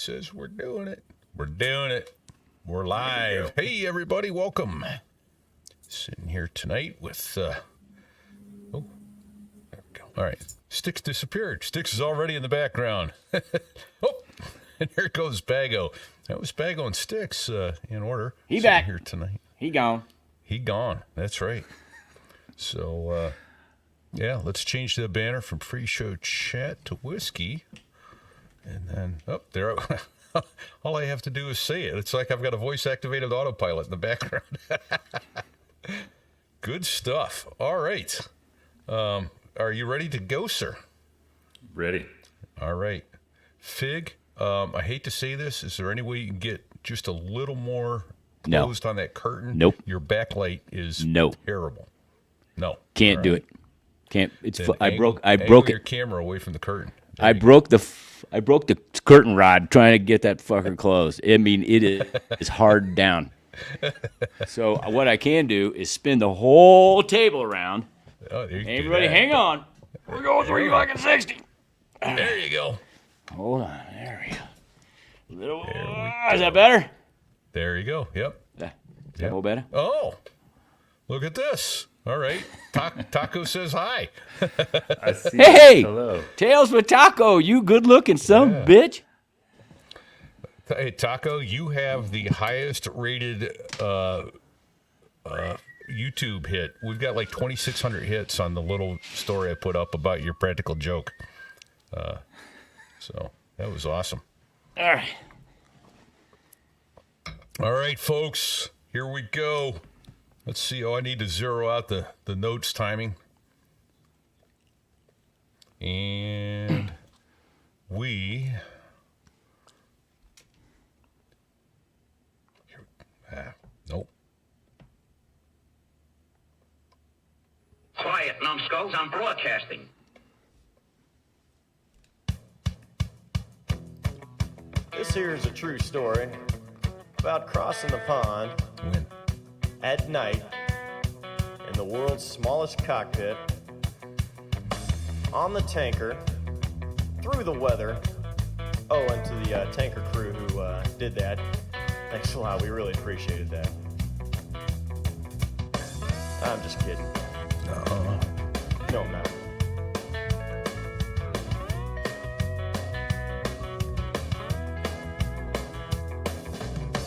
It says we're doing it. We're doing it. We're live. Hey, everybody, welcome. Sitting here tonight with, there we go. All right. Sticks disappeared. Sticks is already in the background. Oh, and here goes Bago. That was Bago and Sticks in order. He back here tonight. He gone. He gone. That's right. So, yeah, let's change the banner from free show chat to whiskey. And then, oh, there. All I have to do is say it. It's like I've got a voice-activated autopilot in the background. Good stuff. All right. Are you ready to go, sir? Ready. All right. Fig, I hate to say this. Is there any way you can get just a little more closed on that curtain? Nope. Your backlight is terrible. No. Can't do it. Can't. It's. I broke your camera away from the curtain. I broke the curtain rod trying to get that fucker closed. I mean, it is hard down. So what I can do is spin the whole table around. Oh, everybody, hang on. We're going 360. There you go. Hold on. There we go. Is that better? There you go. Yep. Is that a little better? Oh, look at this. All right. Taco says hi. I see. Hey, hello. Tales with Taco, you good-looking bitch. Hey, Taco, you have the highest rated YouTube hit. We've got like 2,600 hits on the little story I put up about your practical joke. So that was awesome. All right. All right, folks, here we go. Let's see. Oh, I need to zero out the notes timing. And nope. Quiet, numbskulls, I'm broadcasting. This here is a true story about crossing the pond at night in the world's smallest cockpit, on the tanker, through the weather. Oh, and to the tanker crew who did that, thanks a lot, we really appreciated that. I'm just kidding. No, I'm not.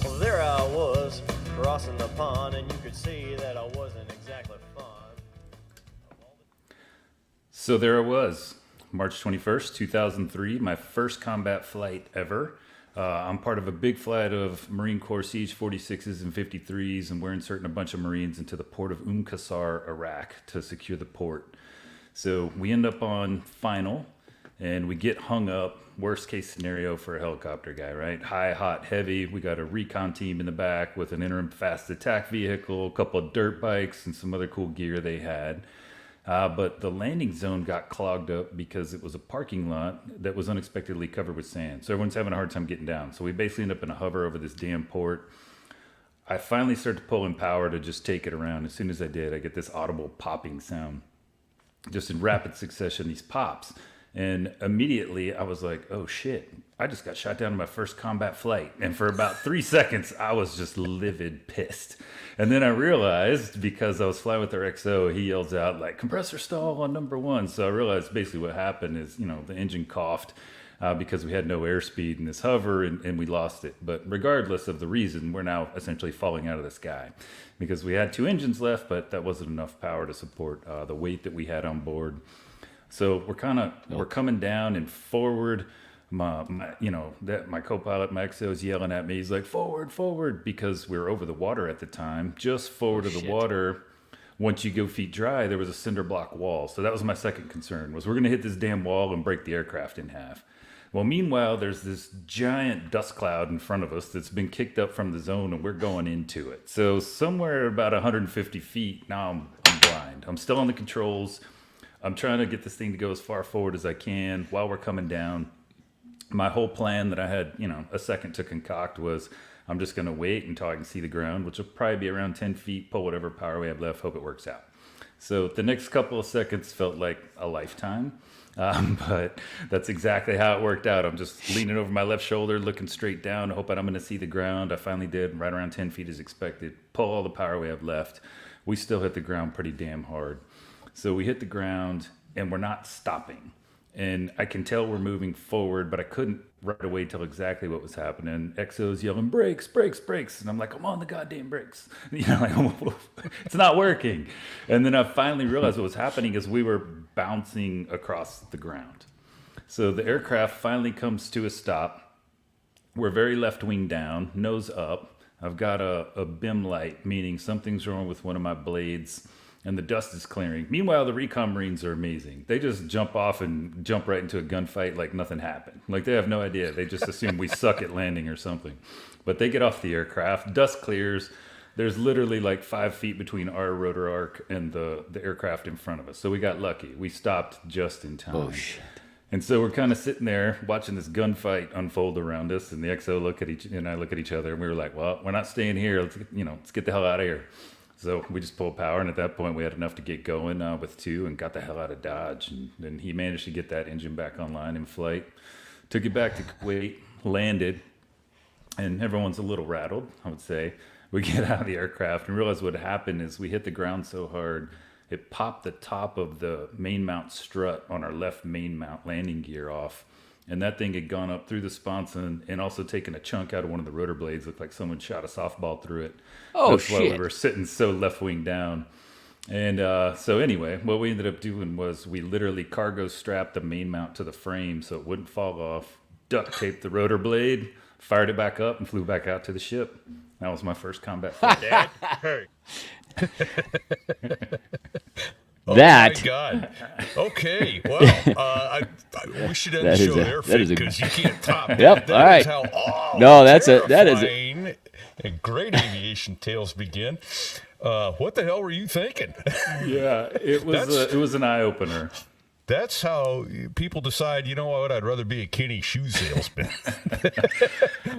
Well, there I was, crossing the pond, and you could see that I wasn't exactly fond. So there it was, March 21st, 2003, my first combat flight ever. I'm part of a big flight of Marine Corps Siege 46s and 53s, and we're inserting a bunch of Marines into the port of Qasr, Iraq, to secure the port. So we end up on final, and we get hung up. Worst case scenario for a helicopter guy, right? High, hot, heavy. We got a recon team in the back with an interim fast attack vehicle, a couple of dirt bikes, and some other cool gear they had. But the landing zone got clogged up because it was a parking lot that was unexpectedly covered with sand. So everyone's having a hard time getting down. So we basically end up in a hover over this damn port. I finally start to pull in power to just take it around. As soon as I did, I get this audible popping sound. Just in rapid succession, these pops. And immediately I was like, oh shit, I just got shot down in my first combat flight. And for about 3 seconds, I was just livid pissed. And then I realized, because I was flying with our XO, he yells out like, compressor stall on number 1. So I realized basically what happened is, the engine coughed because we had no airspeed in this hover and we lost it. But regardless of the reason, we're now essentially falling out of the sky because we had 2 engines left, but that wasn't enough power to support the weight that we had on board. So we're coming down and forward. My co-pilot, my XO, is yelling at me. He's like, forward, because we were over the water at the time. Just forward of the water, once you go feet dry, there was a cinder block wall. So that was my second concern, was we're going to hit this damn wall and break the aircraft in half. Well, meanwhile, there's this giant dust cloud in front of us that's been kicked up from the zone, and we're going into it. So somewhere about 150 feet, now I'm blind. I'm still on the controls. I'm trying to get this thing to go as far forward as I can while we're coming down. My whole plan that I had, a second to concoct was I'm just going to wait until I can see the ground, which will probably be around 10 feet, pull whatever power we have left, hope it works out. So the next couple of seconds felt like a lifetime. But that's exactly how it worked out. I'm just leaning over my left shoulder, looking straight down, hoping I'm going to see the ground. I finally did, right around 10 feet as expected. Pull all the power we have left. We still hit the ground pretty damn hard. So we hit the ground, and we're not stopping. And I can tell we're moving forward, but I couldn't right away tell exactly what was happening. XO's yelling, brakes, brakes, brakes. And I'm like, I'm on the goddamn brakes. Like, it's not working. And then I finally realized what was happening is we were bouncing across the ground. So the aircraft finally comes to a stop. We're very left wing down, nose up. I've got a BIM light, meaning something's wrong with one of my blades. And the dust is clearing. Meanwhile, the recon Marines are amazing. They just jump off and jump right into a gunfight like nothing happened. Like they have no idea. They just assume we suck at landing or something. But they get off the aircraft. Dust clears. There's literally like 5 feet between our rotor arc and the aircraft in front of us. So we got lucky. We stopped just in time. Oh, shit. And so we're kind of sitting there watching this gunfight unfold around us. And the XO and I look at each other, and we were like, well, we're not staying here. Let's get the hell out of here. So we just pulled power, and at that point we had enough to get going with 2 and got the hell out of Dodge. And then he managed to get that engine back online in flight, took it back to Kuwait, landed, and everyone's a little rattled, I would say. We get out of the aircraft and realize what happened is we hit the ground so hard, it popped the top of the main mount strut on our left main mount landing gear off. And that thing had gone up through the sponson and also taken a chunk out of one of the rotor blades. Looked like someone shot a softball through it. Oh, That's shit. why we were sitting so left wing down. And so anyway, what we ended up doing was we literally cargo strapped the main mount to the frame so it wouldn't fall off, duct taped the rotor blade, fired it back up, and flew back out to the ship. That was my first combat flight. Dad, hey, Oh That- my God. Okay. Well, we should end the That is show a- there, that is a- because you can't top that. Yep, That all right. is how all No, that is a- terrifying and great aviation tales begin. What the hell were you thinking? Yeah, it was an eye opener. That's how people decide, you know what, I'd rather be a Kenny shoe salesman.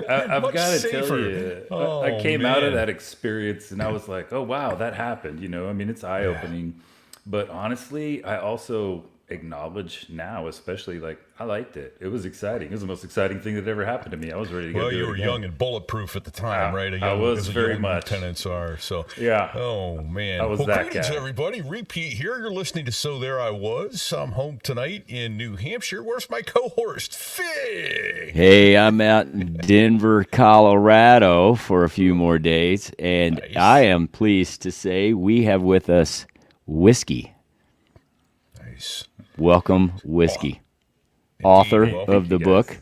I've Much got to tell safer. you, Oh, I came out of man. that experience and I was like, oh, wow, that happened. I mean, it's eye opening. But honestly, I also acknowledge now, especially, like, I liked it. It was exciting. It was the most exciting thing that ever happened to me. I was ready to go Well, do you it were again. young and bulletproof at the time, right? I was as a very young much. Lieutenants are. So Yeah. Oh man. I was well, that greetings, guy. everybody. Repeat here. You're listening to So There I Was. I'm home tonight in New Hampshire. Where's my co-host, Fig? Hey, I'm out in Denver, Colorado for a few more days, and Nice. I am pleased to say we have with us Whiskey. Nice. Welcome, Whiskey, author Welcome, of the you guys.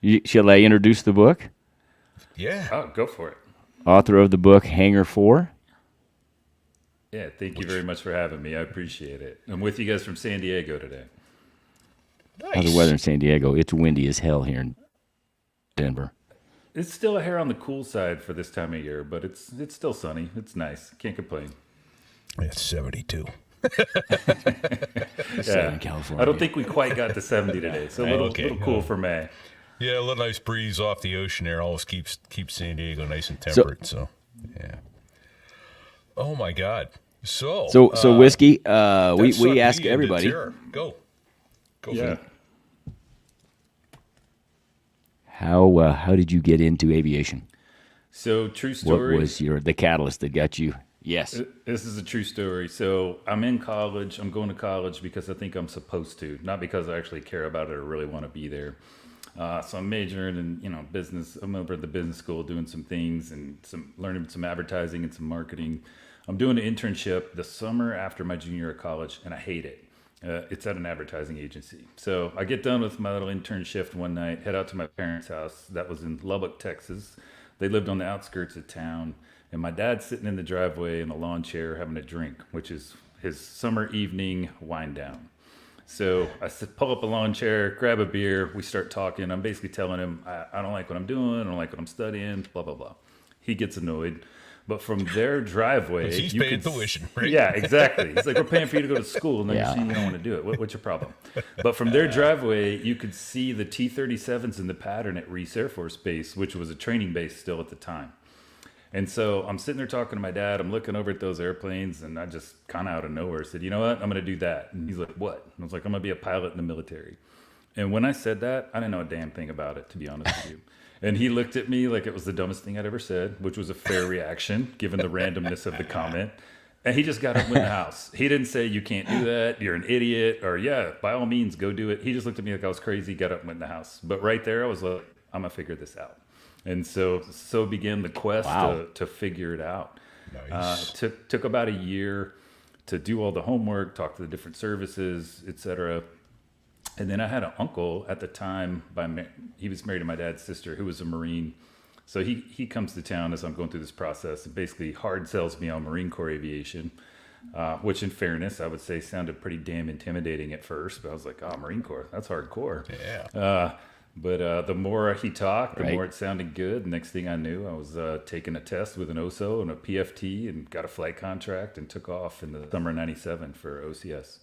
book. Shall I introduce the book? Yeah. Oh, go for it. Author of the book Hangar 4. Yeah, thank you very much for having me. I appreciate it. I'm with you guys from San Diego today. Nice. How's the weather in San Diego? It's windy as hell here in Denver. It's still a hair on the cool side for this time of year, but it's still sunny. It's nice. Can't complain. It's 72. Southern California. I don't think we quite got to 70 today, so a little, Okay. little cool for May. Yeah, a little nice breeze off the ocean there always keeps San Diego nice and temperate. So yeah. Oh my God. So Whiskey, that we sucked ask me into everybody, terror. Go for Yeah. it. how did you get into aviation? So true What story. was the catalyst that got you? Yes. This is a true story. So I'm in college. I'm going to college because I think I'm supposed to, not because I actually care about it or really want to be there. So I'm majoring in business. I'm over at the business school doing some things and learning some advertising and some marketing. I'm doing an internship the summer after my junior year of college, and I hate it. It's at an advertising agency. So I get done with my little intern shift one night, head out to my parents' house. That was in Lubbock, Texas. They lived on the outskirts of town. And my dad's sitting in the driveway in a lawn chair having a drink, which is his summer evening wind down. So I pull up a lawn chair, grab a beer. We start talking. I'm basically telling him, I don't like what I'm doing. I don't like what I'm studying, blah, blah, blah. He gets annoyed. But from their driveway, He's you paying could tuition, right? Yeah, exactly. He's like, we're paying for you to go to school, and then Yeah. you're saying you don't want to do it. What's your problem? But from their driveway, you could see the T-37s in the pattern at Reese Air Force Base, which was a training base still at the time. And so I'm sitting there talking to my dad. I'm looking over at those airplanes, and I just kind of out of nowhere said, you know what? I'm going to do that. And he's like, what? And I was like, I'm going to be a pilot in the military. And when I said that, I didn't know a damn thing about it, to be honest with you. And he looked at me like it was the dumbest thing I'd ever said, which was a fair reaction, given the randomness of the comment. And he just got up and went in the house. He didn't say, you can't do that, you're an idiot, or yeah, by all means, go do it. He just looked at me like I was crazy, got up and went in the house. But right there, I was like, I'm going to figure this out. And so began the quest to figure it out. Nice. Took about a year to do all the homework, talk to the different services, etc. And then I had an uncle at the time, he was married to my dad's sister, who was a Marine. So he comes to town as I'm going through this process and basically hard sells me on Marine Corps aviation, which in fairness, I would say sounded pretty damn intimidating at first. But I was like, oh, Marine Corps, that's hardcore. Yeah. But the more he talked, the more it sounded good. Next thing I knew, I was taking a test with an OSO and a PFT and got a flight contract and took off in the summer of 97 for OCS.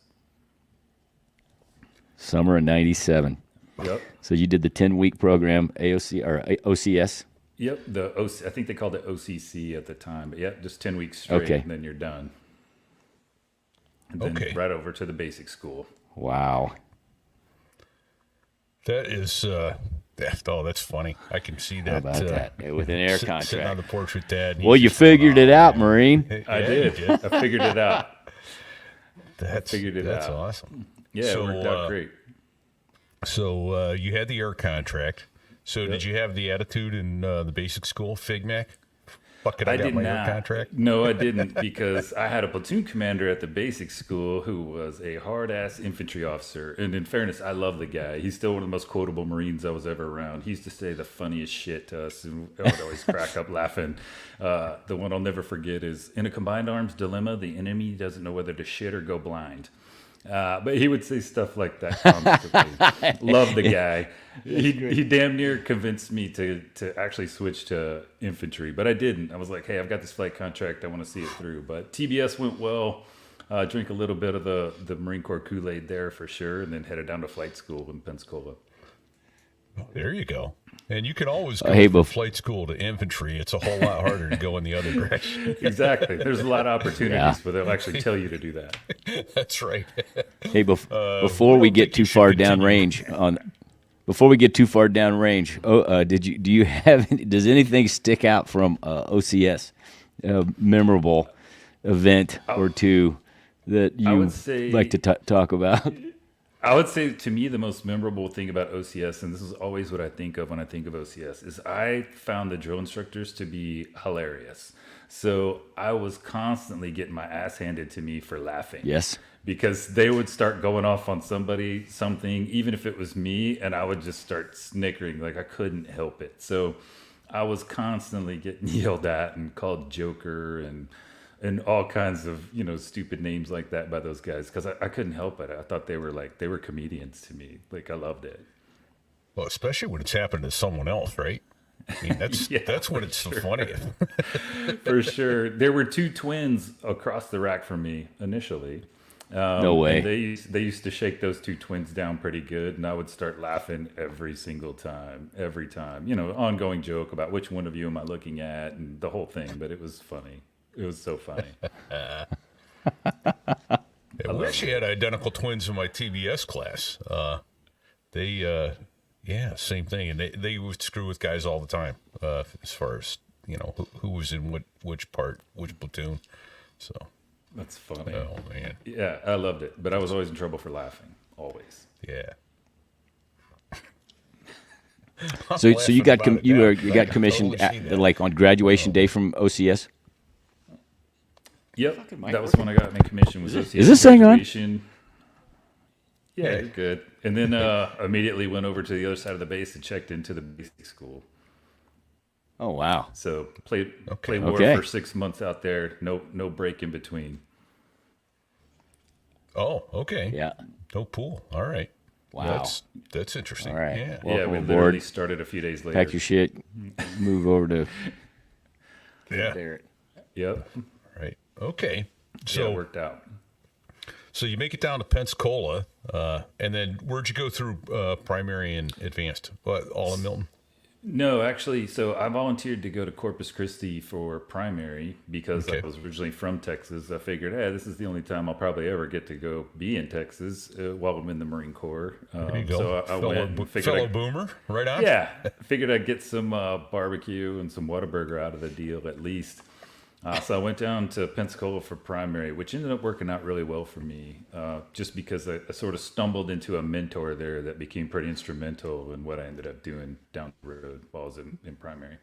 Summer of 97. Yep. So you did the 10-week program, AOC or OCS? Yep. I think they called it OCC at the time. But yeah, just 10 weeks straight, and then you're done. And then right over to the basic school. Wow. That is, that's funny. I can see that. How about that? With an air contract. Sitting on the porch with Dad. Well, you figured it out, Marine. I did. I figured it out. That's awesome. Yeah, it worked out great. So you had the air contract. So did you have the attitude in the basic school, FigMac? Fuck it, I got my air contract. No, I didn't, because I had a platoon commander at the basic school who was a hard-ass infantry officer. And in fairness, I love the guy. He's still one of the most quotable Marines I was ever around. He used to say the funniest shit to us, and I would always crack up laughing. The one I'll never forget is, in a combined arms dilemma, the enemy doesn't know whether to shit or go blind. But he would say stuff like that constantly. Love the guy. He damn near convinced me to actually switch to infantry, but I didn't. I was like, hey, I've got this flight contract. I want to see it through. But TBS went well. Drink a little bit of the Marine Corps Kool-Aid there for sure, and then headed down to flight school in Pensacola. There you go. And you can always go from flight school to infantry. It's a whole lot harder to go in the other direction. Exactly. There's a lot of opportunities where they'll actually tell you to do that. That's right. Hey, before we get too far downrange does anything stick out from OCS, memorable event or two that you would like to talk about? I would say, to me, the most memorable thing about OCS, and this is always what I think of when I think of OCS, is I found the drill instructors to be hilarious. So I was constantly getting my ass handed to me for laughing. Yes. Because they would start going off on something, even if it was me, and I would just start snickering. Like, I couldn't help it. So I was constantly getting yelled at and called Joker and all kinds of, stupid names like that by those guys, because I couldn't help it. I thought they were comedians to me. Like, I loved it. Well, especially when it's happened to someone else, right? I mean, that's when it's so funny. For sure. There were two twins across the rack from me initially. No way. They used to shake those two twins down pretty good, and I would start laughing every single time, every time. Ongoing joke about which one of you am I looking at and the whole thing, but it was funny. It was so funny. We actually had identical twins in my TBS class. Same thing. And they would screw with guys all the time as far as, who was in which platoon. So that's funny. Oh, man. Yeah, I loved it. But I was always in trouble for laughing. Always. Yeah. So you got got commissioned like on graduation day from OCS? Yep, that was when I got my commission. Was OCS Is this thing on? Yeah, you're good. And then immediately went over to the other side of the base and checked into the basic school. Oh wow! So played war for 6 months out there. No break in between. Oh, okay. Yeah. No pool. All right. Wow. That's interesting. All right. Yeah. Welcome we aboard. literally started a few days later. Pack your shit. Move over to. Yeah. Yep. Right. Okay. So it worked out. So you make it down to Pensacola, and then where'd you go through primary and advanced? All in Milton? No, actually, so I volunteered to go to Corpus Christi for primary because Okay. I was originally from Texas. I figured, hey, this is the only time I'll probably ever get to go be in Texas while I'm in the Marine Corps. There you go. So I went and figured, Fellow boomer, right on. yeah, figured I'd get some barbecue and some Whataburger out of the deal at least. So I went down to Pensacola for primary, which ended up working out really well for me, just because I sort of stumbled into a mentor there that became pretty instrumental in what I ended up doing down the road while I was in primary.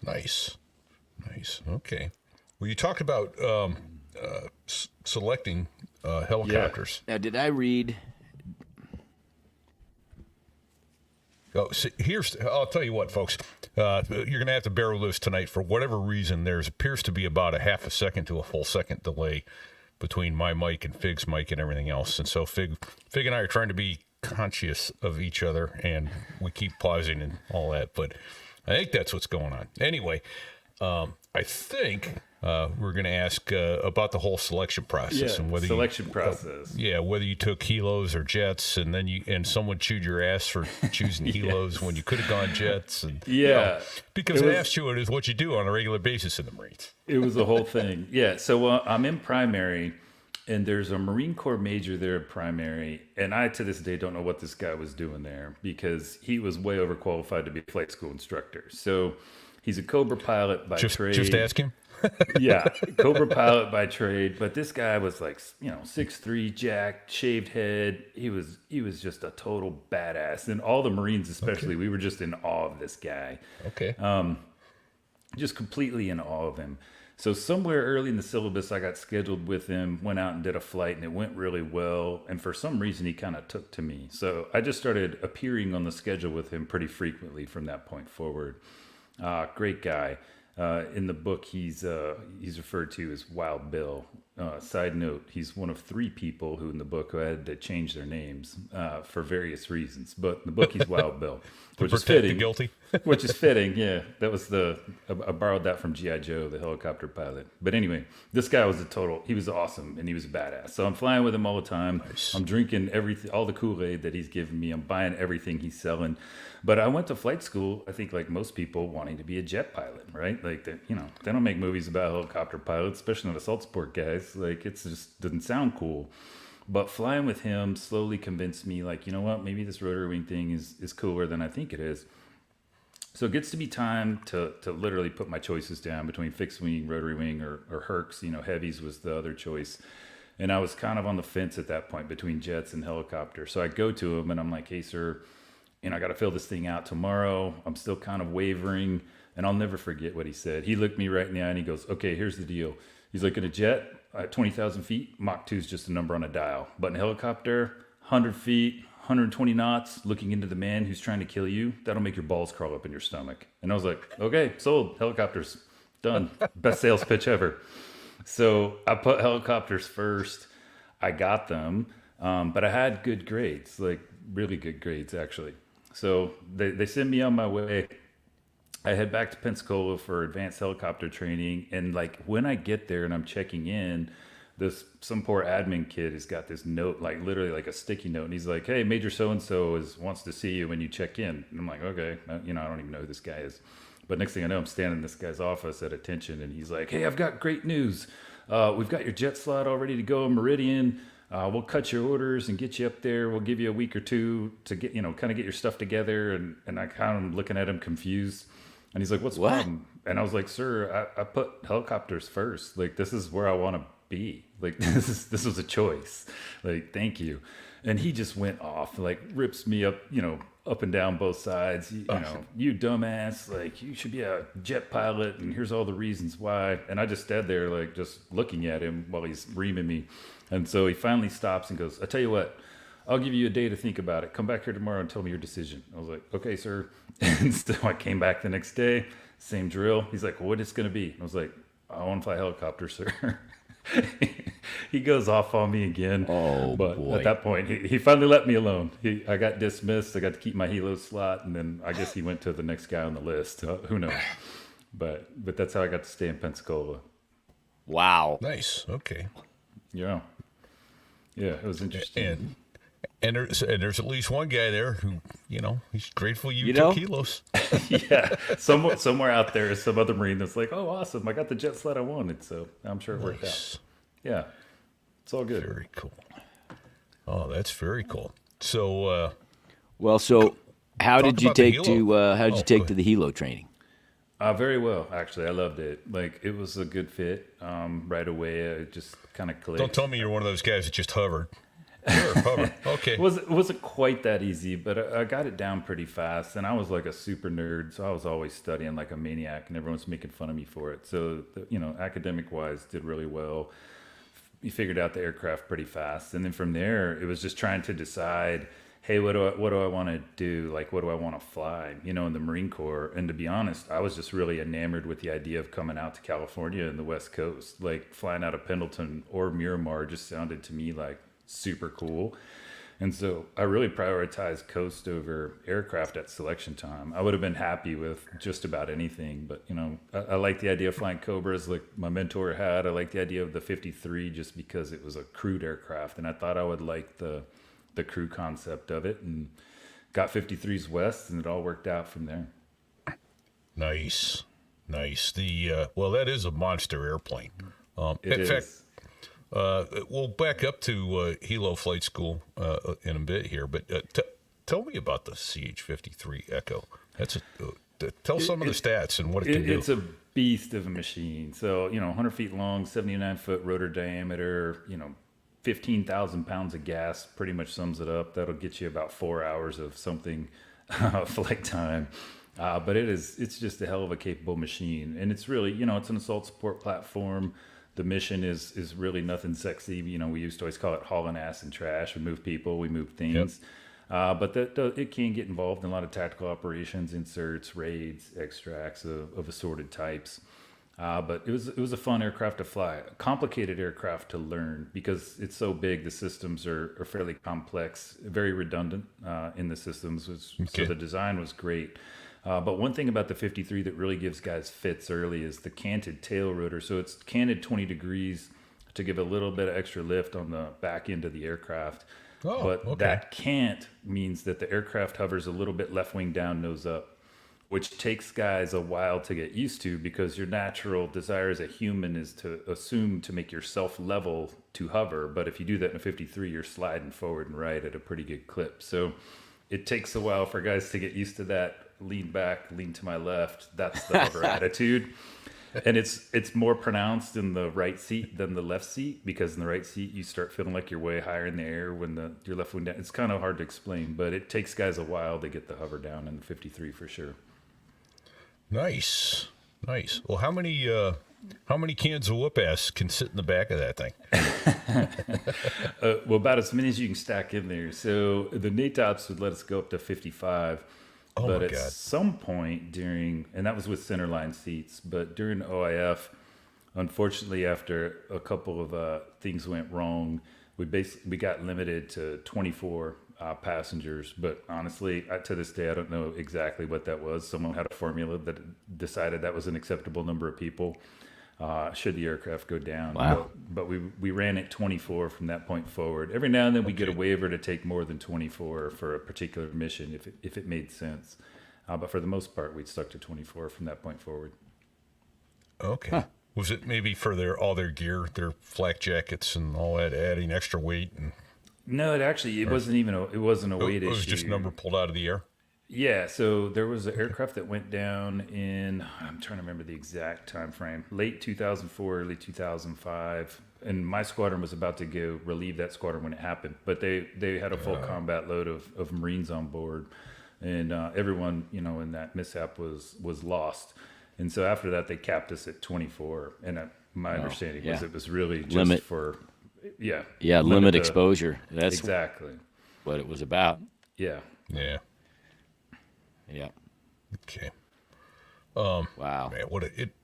Nice. Okay. Well, you talked about selecting helicopters. Now, did I read? Oh, see, I'll tell you what, folks. You're going to have to bear with us tonight. For whatever reason, there appears to be about a half a second to a full second delay between my mic and Fig's mic and everything else. And so Fig and I are trying to be conscious of each other, and we keep pausing and all that. But I think that's what's going on. Anyway, I think we're going to ask about the whole selection process and whether selection process. whether you took helos or jets, and then someone chewed your ass for choosing helos when you could have gone jets, and because It I was- asked you, it is what you do on a regular basis in the Marines. It was the whole thing. Yeah. So I'm in primary, and there's a Marine Corps major there at primary, and I to this day don't know what this guy was doing there because he was way overqualified to be a flight school instructor. So he's a Cobra pilot by trade. Just ask him. Yeah, Cobra pilot by trade, but this guy was like, 6'3", jacked, shaved head. He was just a total badass, and all the Marines, especially, we were just in awe of this guy, Okay. just completely in awe of him. So somewhere early in the syllabus, I got scheduled with him, went out and did a flight, and it went really well. And for some reason, he kind of took to me. So I just started appearing on the schedule with him pretty frequently from that point forward. Great guy. In the book, he's referred to as Wild Bill. Side note, he's one of 3 people who in the book who had to change their names for various reasons. But in the book, he's Wild Bill, which is Protect the fitting. guilty. Which is fitting, yeah. That was I borrowed that from G.I. Joe, the helicopter pilot. But anyway, this guy was he was awesome, and he was a badass. So I'm flying with him all the time. Nice. I'm drinking all the Kool-Aid that he's giving me. I'm buying everything he's selling. But I went to flight school, I think like most people, wanting to be a jet pilot, right? Like, they don't make movies about helicopter pilots, especially not assault sport guys. Like, it just doesn't sound cool. But flying with him slowly convinced me, like, you know what, maybe this rotary wing thing is cooler than I think it is. So it gets to be time to literally put my choices down between fixed wing, rotary wing, or Hercs. Heavies was the other choice. And I was kind of on the fence at that point between jets and helicopter. So I go to him and I'm like, hey, sir, I got to fill this thing out tomorrow. I'm still kind of wavering. And I'll never forget what he said. He looked me right in the eye and he goes, okay, here's the deal. He's like, in a jet at 20,000 feet, Mach 2 is just a number on a dial. But in a helicopter, 100 feet, 120 knots, looking into the man who's trying to kill you, that'll make your balls crawl up in your stomach. And I was like, okay, sold. Helicopters, done. Best sales pitch ever. So I put helicopters first. I got them, but I had good grades, like really good grades, actually. So they send me on my way. I head back to Pensacola for advanced helicopter training. And like when I get there and I'm checking in, some poor admin kid has got this note, like literally like a sticky note. And he's like, hey, Major so-and-so wants to see you when you check in. And I'm like, okay, I don't even know who this guy is. But next thing I know, I'm standing in this guy's office at attention. And he's like, hey, I've got great news. We've got your jet slot all ready to go, Meridian. We'll cut your orders and get you up there. We'll give you a week or 2 to get, kind of get your stuff together. And I kind of am looking at him confused. And he's like, what's the problem? And I was like, sir, I put helicopters first. Like, this is where I want to be. Like, this was a choice. Like, thank you. And he just went off, like, rips me up, up and down both sides. You dumbass, like, you should be a jet pilot. And here's all the reasons why. And I just stood there, like, just looking at him while he's reaming me. And so he finally stops and goes, I tell you what, I'll give you a day to think about it. Come back here tomorrow and tell me your decision. I was like, okay, sir. And so I came back the next day, same drill. He's like, well, what is it going to be? And I was like, I want to fly helicopter, sir. He goes off on me again. Oh, but boy. at that point, he finally let me alone. I got dismissed. I got to keep my helo slot. And then I guess he went to the next guy on the list. Who knows? But that's how I got to stay in Pensacola. Wow. Nice. Okay. Yeah. Yeah, it was interesting. And there's at least one guy there who, he's grateful you You took know? Helos. Yeah, somewhere out there is some other Marine that's like, oh, awesome, I got the jet sled I wanted, so I'm sure it worked out. Nice. Yeah, it's all good. Very cool. Oh, that's very cool. So, Well, so how Talk did you about the take helo. to how did Oh, you go take ahead. to the helo training? Very well, actually. I loved it. Like, it was a good fit right away. It just kind of clicked. don't tell me you're one of those guys that just hovered. Sure, hover. Okay. It wasn't quite that easy, but I got it down pretty fast. And I was like a super nerd, so I was always studying like a maniac, and everyone's making fun of me for it. So, academic wise, did really well. You figured out the aircraft pretty fast, and then from there, it was just trying to decide, hey, what do I want to do? Like, what do I want to fly? In the Marine Corps. And to be honest, I was just really enamored with the idea of coming out to California and the West Coast. Like, flying out of Pendleton or Miramar just sounded to me like super cool. And so I really prioritized coast over aircraft at selection time. I would have been happy with just about anything, but I like the idea of flying Cobras like my mentor had. I like the idea of the 53 just because it was a crewed aircraft, and I thought I would like the crew concept of it, and got 53s West, and it all worked out from there. Nice. That is a monster airplane. It In fact, is. we'll back up to Helo Flight School in a bit here, but tell me about the CH-53 Echo. Tell some of the stats and what it can do. It's a beast of a machine. So 100 feet long, 79-foot rotor diameter. 15,000 pounds of gas pretty much sums it up. That'll get you about 4 hours of something flight time. But it's just a hell of a capable machine. And it's really, it's an assault support platform. The mission is really nothing sexy. We used to always call it hauling ass and trash. We move people, we move things. But it can get involved in a lot of tactical operations, inserts, raids, extracts of assorted types. But it was a fun aircraft to fly, a complicated aircraft to learn because it's so big. The systems are fairly complex, very redundant in the systems. So the design was great. But one thing about the 53 that really gives guys fits early is the canted tail rotor. So it's canted 20 degrees to give a little bit of extra lift on the back end of the aircraft. That cant means that the aircraft hovers a little bit left wing down, nose up, which takes guys a while to get used to because your natural desire as a human is to assume to make yourself level to hover. But if you do that in a 53, you're sliding forward and right at a pretty good clip. So it takes a while for guys to get used to that. Lean back, lean to my left. That's the hover attitude. And it's more pronounced in the right seat than the left seat, because in the right seat you start feeling like you're way higher in the air when your left wing down. It's kind of hard to explain, but it takes guys a while to get the hover down in the 53 for sure. Nice. Well, how many cans of whoop ass can sit in the back of that thing? Well, about as many as you can stack in there. So the NATOPS would let us go up to 55. Oh But my at God. some point and that was with centerline seats, but during OIF, unfortunately, after a couple of things went wrong, we got limited to 24 passengers. But honestly, to this day, I don't know exactly what that was. Someone had a formula that decided that was an acceptable number of people should the aircraft go down. Wow. But we ran at 24 from that point forward. Every now and then we get a waiver to take more than 24 for a particular mission if it made sense. But for the most part, we'd stuck to 24 from that point forward. Okay. Huh. Was it maybe for all their gear, their flak jackets and all that, adding extra weight? And No, it wasn't a weight it was issue. just a number pulled out of the air? Yeah, so there was an aircraft that went down I'm trying to remember the exact time frame, late 2004, early 2005, and my squadron was about to go relieve that squadron when it happened, but they had a full combat load of Marines on board, and everyone in that mishap was lost, and so after that they capped us at 24, and my understanding was it was really just Limit. for limit exposure. That's exactly what it was about. yeah. Yeah. Okay. Wow. Man,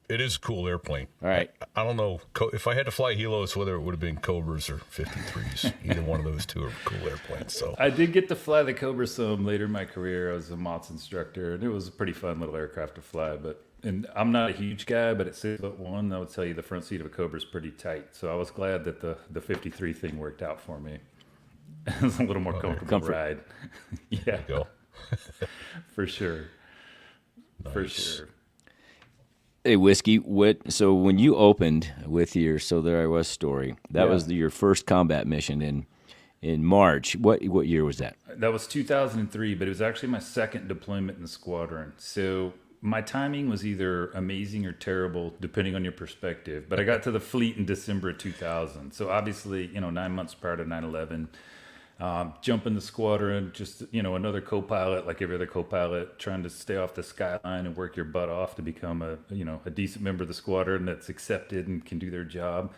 it is a cool airplane. All right. I don't know if I had to fly Helos, whether it would have been Cobras or 53s. Either one of those two are cool airplanes. So I did get to fly the Cobra some later in my career. I was a MOTS instructor, and it was a pretty fun little aircraft to fly. And I'm not a huge guy, but at 6'1", I would tell you the front seat of a Cobra is pretty tight. So I was glad that the 53 thing worked out for me. It was a little more comfortable Comfort. ride. Yeah, Go. for sure. For Nice. sure. Hey, Whiskey, so when you opened with your So There I Was story, that was your first combat mission in March. What year was that? That was 2003, but it was actually my second deployment in the squadron. So my timing was either amazing or terrible, depending on your perspective. But I got to the fleet in December of 2000. So obviously, 9 months prior to 9/11, jump in the squadron, just, another co-pilot, like every other co-pilot, trying to stay off the skyline and work your butt off to become a decent member of the squadron that's accepted and can do their job.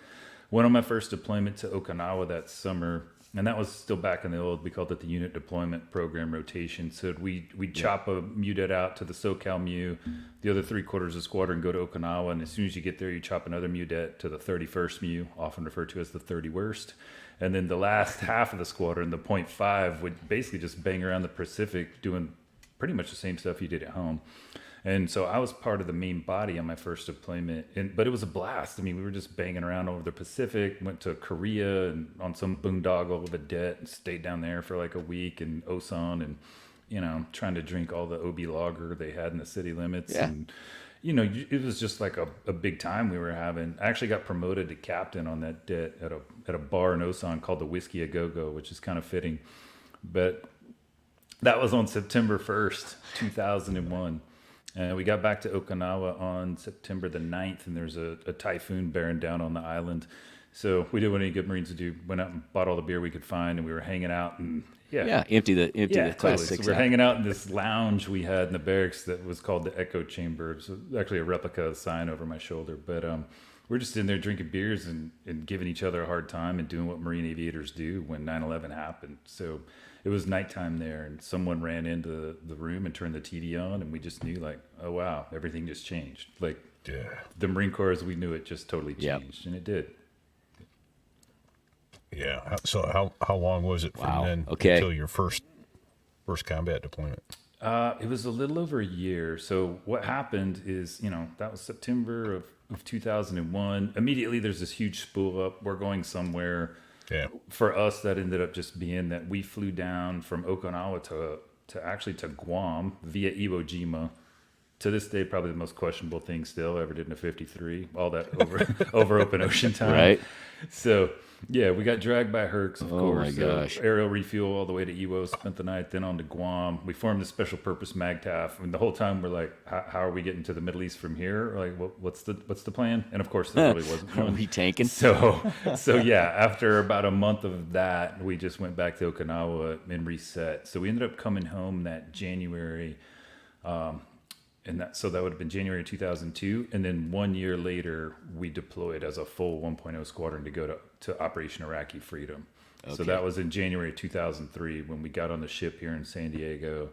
Went on my first deployment to Okinawa that summer, and that was still back in the old, we called it the unit deployment program rotation. So we'd chop a MUDET out to the SoCal MU, the other 3/4 of the squadron go to Okinawa, and as soon as you get there, you chop another MUDET to the 31st MU, often referred to as the 31st. And then the last half of the squadron, the .5, would basically just bang around the Pacific doing pretty much the same stuff you did at home. And so I was part of the main body on my first deployment, but it was a blast. I mean, we were just banging around over the Pacific, went to Korea and on some boondoggle with a det and stayed down there for like a week in Osan and, trying to drink all the OB lager they had in the city limits. Yeah. And, it was just like a big time we were having. I actually got promoted to captain on that det at a bar in Osan called the Whiskey A Go-Go, which is kind of fitting. But that was on September 1st, 2001. And we got back to Okinawa on September the 9th, and there's a typhoon bearing down on the island. So we did what any good Marines would do, went out and bought all the beer we could find, and we were hanging out. And Empty the Class totally. 6 So we're out. hanging out in this lounge we had in the barracks that was called the Echo Chamber. It was actually a replica of the sign over my shoulder. But we're just in there drinking beers and giving each other a hard time and doing what Marine aviators do when 9/11 happened. So it was nighttime there, and someone ran into the room and turned the TV on, and we just knew, like, oh, wow, everything just changed. Like, the Marine Corps as we knew it just totally changed, and it did. Yeah. So how long was it from then until your first combat deployment? It was a little over a year. So what happened is, that was September of 2001. Immediately there's this huge spool up. We're going somewhere. Yeah. For us, that ended up just being that we flew down from Okinawa to Guam via Iwo Jima. To this day, probably the most questionable thing still ever did in a 53. All that over open ocean time. Right. So, yeah, we got dragged by Hercs, of course. Oh, my gosh. Aerial refuel all the way to Iwo, spent the night, then on to Guam. We formed a special purpose MAGTAF, and the whole time we're like, how are we getting to the Middle East from here? Like, what's the plan? And of course, there really wasn't Are one. we tanking? So yeah, after about a month of that, we just went back to Okinawa and reset. So we ended up coming home that January, so that would have been January 2002, and then 1 year later, we deployed as a full 1.0 squadron to go to Operation Iraqi Freedom. Okay. So that was in January 2003 when we got on the ship here in San Diego,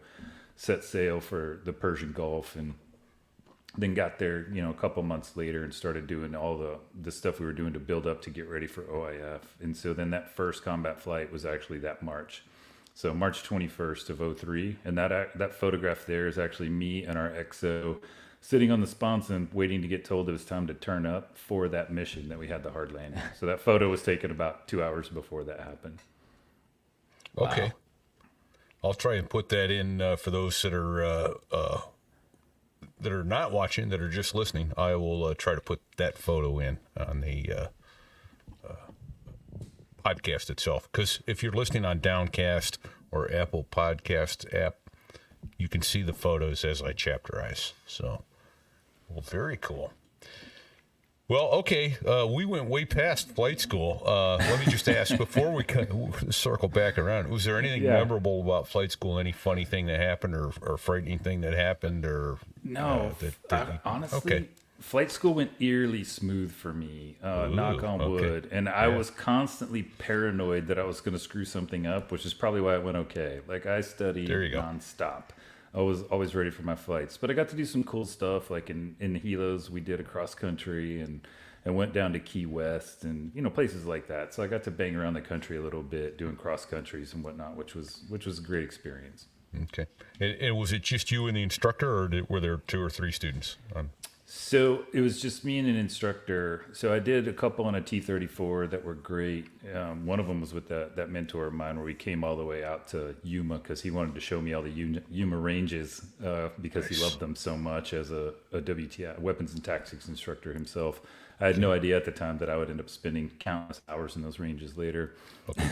set sail for the Persian Gulf, and then got there, a couple months later and started doing all the stuff we were doing to build up to get ready for OIF. And so then that first combat flight was actually that March. So March 21st of 03, and that photograph there is actually me and our XO sitting on the sponson waiting to get told it was time to turn up for that mission that we had the hard landing. So that photo was taken about 2 hours before that happened. Okay. Wow. I'll try and put that in for those that are not watching, that are just listening. I will try to put that photo in on the podcast itself, because if you're listening on Downcast or Apple Podcast app, you can see the photos as I chapterize. So, well, very cool. Well, okay, we went way past flight school. Let me just ask, before we circle back around, was there anything memorable about flight school? Any funny thing that happened, or frightening thing that happened, or no? Honestly, okay. Flight school went eerily smooth for me, knock on wood. And I was constantly paranoid that I was going to screw something up, which is probably why it went okay. Like, I studied nonstop. I was always ready for my flights. But I got to do some cool stuff. Like in helos, we did a cross country and went down to Key West and, places like that. So I got to bang around the country a little bit doing cross countries and whatnot, which was a great experience. Okay. And was it just you and the instructor, or were there 2 or 3 students? So it was just me and an instructor. So I did a couple on a T-34 that were great. One of them was with that mentor of mine where we came all the way out to Yuma because he wanted to show me all the Yuma ranges because he loved them so much as a WTI, weapons and tactics instructor himself. I had no idea at the time that I would end up spending countless hours in those ranges later.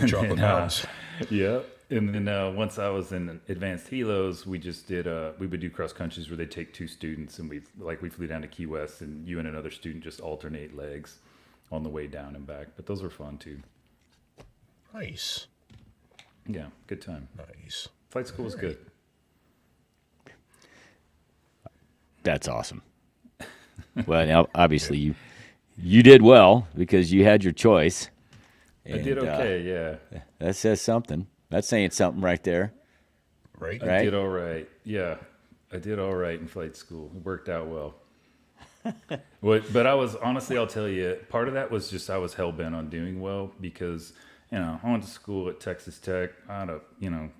Chocolate mountains. Yeah. And then once I was in advanced helos, we just did we would do cross countries where they take two students and we flew down to Key West and you and another student just alternate legs on the way down and back. But those were fun too. Nice. Yeah, good time. Nice. Flight school was good. That's awesome. Well, now obviously you did well because you had your choice. I did okay, yeah. That says something. That's saying something right there. Right? I did all right. Yeah, I did all right in flight school. It worked out well. But I was, honestly, I'll tell you, part of that was just I was hell-bent on doing well because, I went to school at Texas Tech. I had a,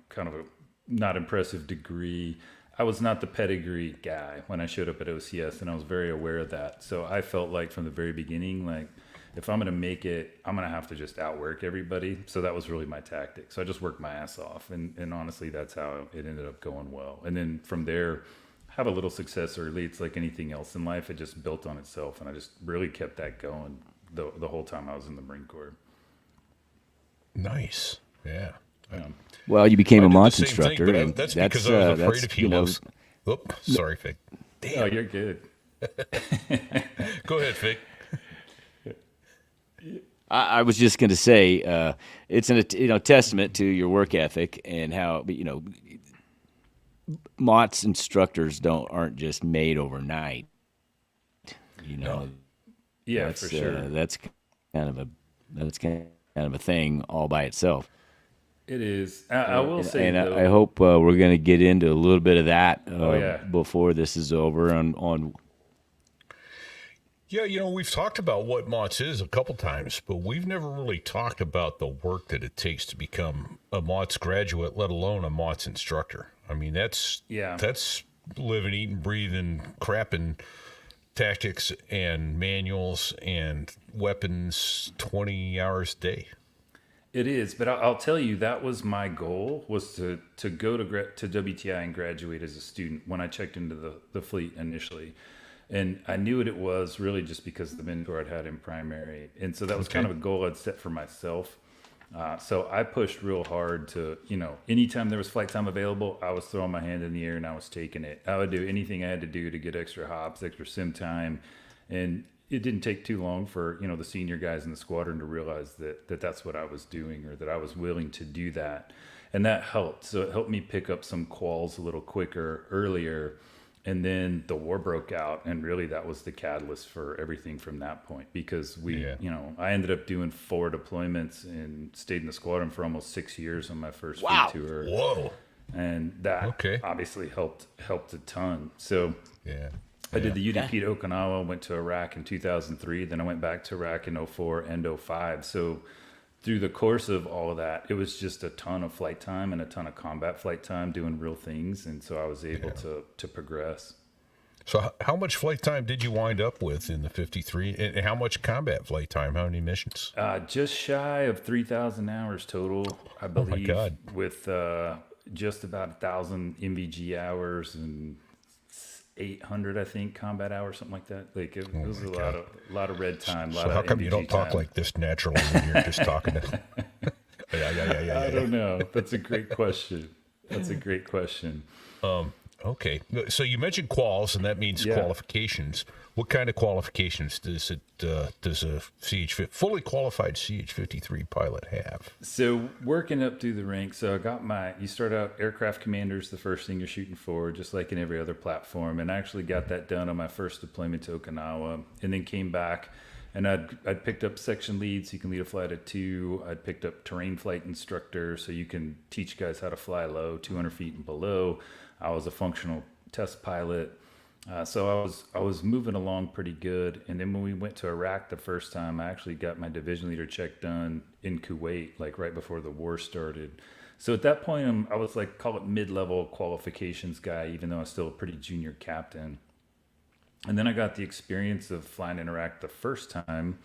kind of a not impressive degree. I was not the pedigree guy when I showed up at OCS, and I was very aware of that. So I felt like from the very beginning, like, if I'm going to make it, I'm going to have to just outwork everybody. So that was really my tactic. So I just worked my ass off. And honestly, that's how it ended up going well. And then from there, have a little success early. It's like anything else in life. It just built on itself. And I just really kept that going the whole time I was in the Marine Corps. Nice. Yeah. Well, you became I a did the MONS same thing, instructor. but And that's because I was afraid of helos. Oop, sorry, Fig. Oh, you're good. Go ahead, Fig. I was just going to say it's an testament to your work ethic and how MOTS instructors aren't just made overnight. Yeah, that's, for sure. That's kind of a thing all by itself. It is. I will say, and though, I hope we're going to get into a little bit of that yeah. before this is over on. Yeah, we've talked about what MOTS is a couple times, but we've never really talked about the work that it takes to become a MOTS graduate, let alone a MOTS instructor. I mean, that's living, eating, breathing, crapping tactics and manuals and weapons 20 hours a day. It is, but I'll tell you, that was my goal, was to go to WTI and graduate as a student when I checked into the fleet initially. And I knew what it was really just because of the mentor I'd had in primary. And so that was kind of a goal I'd set for myself. So I pushed real hard to, anytime there was flight time available, I was throwing my hand in the air and I was taking it. I would do anything I had to do to get extra hops, extra sim time. And it didn't take too long for, the senior guys in the squadron to realize that that's what I was doing, or that I was willing to do that. And that helped. So it helped me pick up some quals a little quicker, earlier. And then the war broke out, and really that was the catalyst for everything from that point, because I ended up doing 4 deployments and stayed in the squadron for almost 6 years on my first fleet tour. Whoa. And that obviously helped a ton. So I did the UDP to Okinawa, went to Iraq in 2003, then I went back to Iraq in 04 and 05. So through the course of all of that, it was just a ton of flight time and a ton of combat flight time doing real things. And so I was able to progress. So how much flight time did you wind up with in the 53? And how much combat flight time? How many missions? Just shy of 3,000 hours total, I believe. Oh, my God. With just about 1,000 MVG hours and 800, I think, combat hours, something like that. Like it was a lot of red time. So how come you don't talk like this naturally when you're just talking to? I don't know. That's a great question. Okay, so you mentioned quals, and that means qualifications. What kind of qualifications does a fully qualified CH-53 pilot have? So working up through the ranks, so I got you start out aircraft commander's the first thing you're shooting for, just like in every other platform, and I actually got that done on my first deployment to Okinawa, and then came back, and I'd picked up section lead, so you can lead a flight at 2. I'd picked up terrain flight instructor, so you can teach guys how to fly low, 200 feet and below. I was a functional test pilot. So I was moving along pretty good. And then when we went to Iraq the first time, I actually got my division leader check done in Kuwait, like right before the war started. So at that point, I was like, call it mid-level qualifications guy, even though I was still a pretty junior captain. And then I got the experience of flying in Iraq the first time.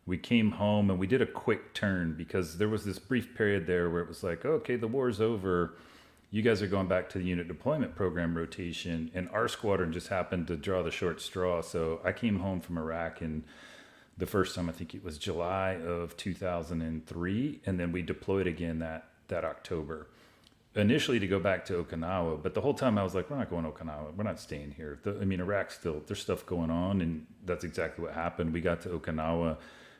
We came home and we did a quick turn because there was this brief period there where it was like, okay, the war's over. You guys are going back to the unit deployment program rotation. And our squadron just happened to draw the short straw. So I came home from Iraq and the first time, I think it was July of 2003. And then we deployed again that October. Initially to go back to Okinawa, but the whole time I was like, we're not going to Okinawa. We're not staying here. Iraq still, there's stuff going on, and that's exactly what happened. We got to Okinawa,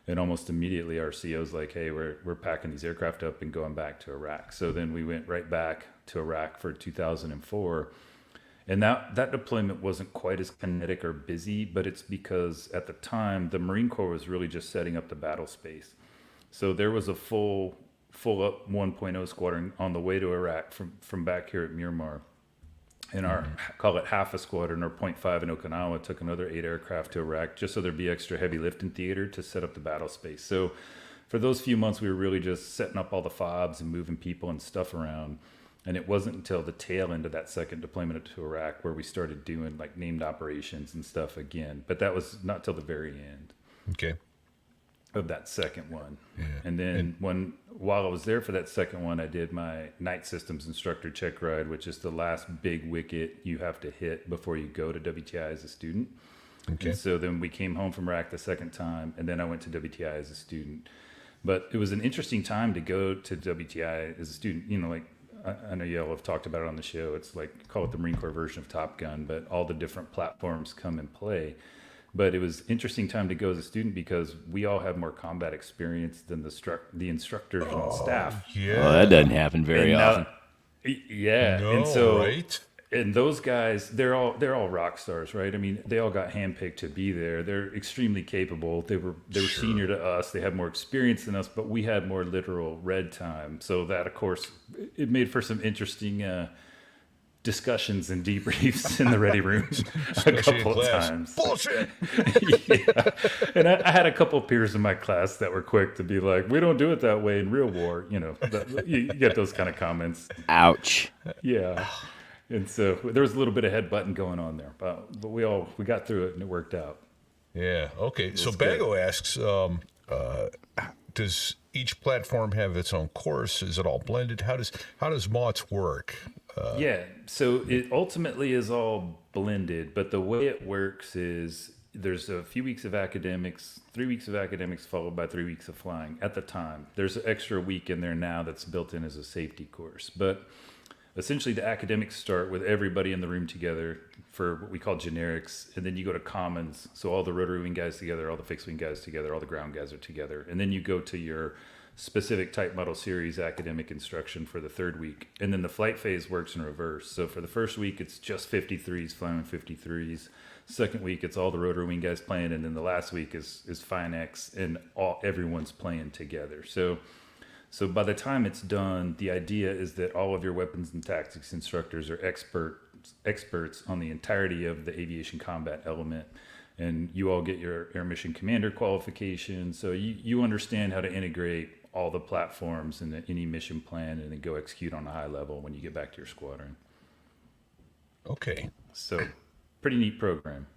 and almost immediately our CO's like, hey, we're packing these aircraft up and going back to Iraq. So then we went right back to Iraq for 2004. And that deployment wasn't quite as kinetic or busy, but it's because at the time, the Marine Corps was really just setting up the battle space. So there was a full up 1.0 squadron on the way to Iraq from back here at Miramar. And our, call it half a squadron or 0.5 in Okinawa, took another 8 aircraft to Iraq just so there'd be extra heavy lifting theater to set up the battle space. So for those few months, we were really just setting up all the FOBs and moving people and stuff around. And it wasn't until the tail end of that second deployment to Iraq where we started doing like named operations and stuff again. But that was not till the very end. Okay. Of that second one. Yeah. And then while I was there for that second one, I did my night systems instructor check ride, which is the last big wicket you have to hit before you go to WTI as a student. Okay. And so then we came home from Iraq the second time, and then I went to WTI as a student. But it was an interesting time to go to WTI as a student. You know, like I know you all have talked about it on the show. It's like, call it the Marine Corps version of Top Gun, but all the different platforms come and play. But it was interesting time to go as a student because we all have more combat experience than the instructors and staff. Yeah. Well, that doesn't happen very often. Yeah. No, and so, right? and those guys, they're all rock stars, right? I mean, they all got handpicked to be there. They're extremely capable. They were senior to us. They had more experience than us, but we had more literal red time. So that, of course, it made for some interesting discussions and debriefs in the ready room a couple of times. Bullshit. Yeah. And I had a couple of peers in my class that were quick to be like, we don't do it that way in real war. You know, you get those kind of comments. Ouch. Yeah. And so there was a little bit of headbutting going on there, but we got through it and it worked out. Yeah. Okay. So Bago asks, does each platform have its own course? Is it all blended? How does MOTS work? Yeah, so it ultimately is all blended, but the way it works is there's a few weeks of academics, 3 weeks of academics followed by 3 weeks of flying at the time. There's an extra week in there now that's built in as a safety course. But essentially the academics start with everybody in the room together for what we call generics, and then you go to commons. So all the rotary wing guys together, all the fixed wing guys together, all the ground guys are together. And then you go to your specific type model series academic instruction for the third week. And then the flight phase works in reverse. So for the first week, it's just 53s flying with 53s. Second week, it's all the rotary wing guys playing. And then the last week is FineX and everyone's playing together. So by the time it's done, the idea is that all of your weapons and tactics instructors are experts on the entirety of the aviation combat element. And you all get your air mission commander qualification. So you understand how to integrate all the platforms and any mission plan and then go execute on a high level when you get back to your squadron. Okay. So pretty neat program.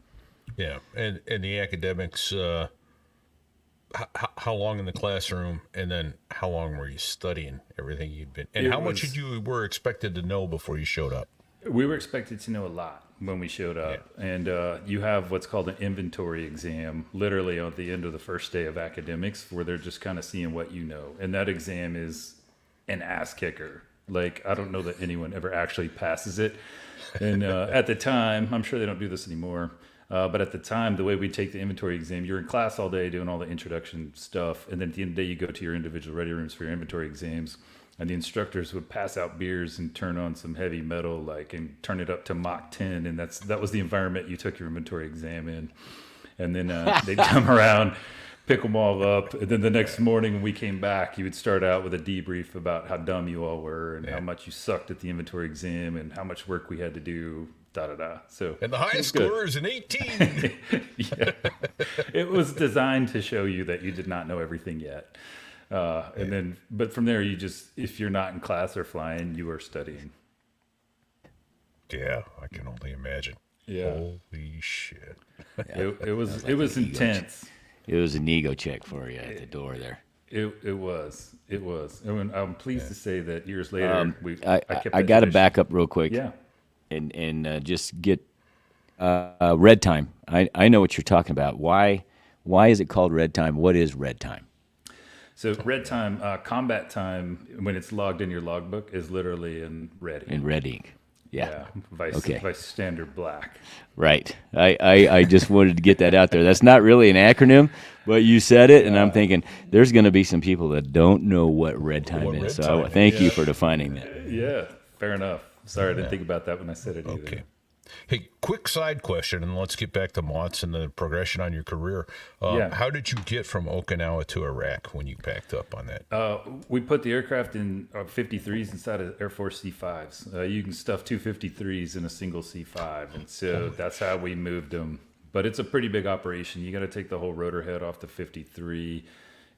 Yeah. And the academics, how long in the classroom, and then how long were you studying everything you'd been, and how much you were expected to know before you showed up? We were expected to know a lot when we showed up. Yeah. And you have what's called an inventory exam, literally at the end of the first day of academics, where they're just kind of seeing what you know. And that exam is an ass kicker. Like, I don't know that anyone ever actually passes it. And at the time, I'm sure they don't do this anymore, but at the time, the way we take the inventory exam, you're in class all day doing all the introduction stuff. And then at the end of the day, you go to your individual ready rooms for your inventory exams. And the instructors would pass out beers and turn on some heavy metal, and turn it up to Mach 10. And that was the environment you took your inventory exam in. And then they'd come around, pick them all up. And then the next morning when we came back, you would start out with a debrief about how dumb you all were and how much you sucked at the inventory exam and how much work we had to do, da-da-da. So, and the highest score is an 18. Yeah. It was designed to show you that you did not know everything yet. But from there, if you're not in class or flying, you are studying. Yeah, I can only imagine. Yeah. Holy shit. It was intense. It was an ego check for you at the door there. It was. And I'm pleased to say that years later, I got to back up real quick. Yeah. And just get red time. I know what you're talking about. Why is it called red time? What is red time? So red time, combat time, when it's logged in your logbook, is literally in red ink. In red ink. Yeah. Vice standard black. Right. I just wanted to get that out there. That's not really an acronym, but you said it, and I'm thinking there's going to be some people that don't know what red time is. So thank you for defining that. Yeah, fair enough. Sorry, I didn't think about that when I said it either. Okay. Hey, quick side question, and let's get back to Mott's and the progression on your career. How did you get from Okinawa to Iraq when you packed up on that? We put the aircraft in 53s inside of Air Force C5s. You can stuff two 53s in a single C5, and so that's how we moved them. But it's a pretty big operation. You got to take the whole rotor head off the 53.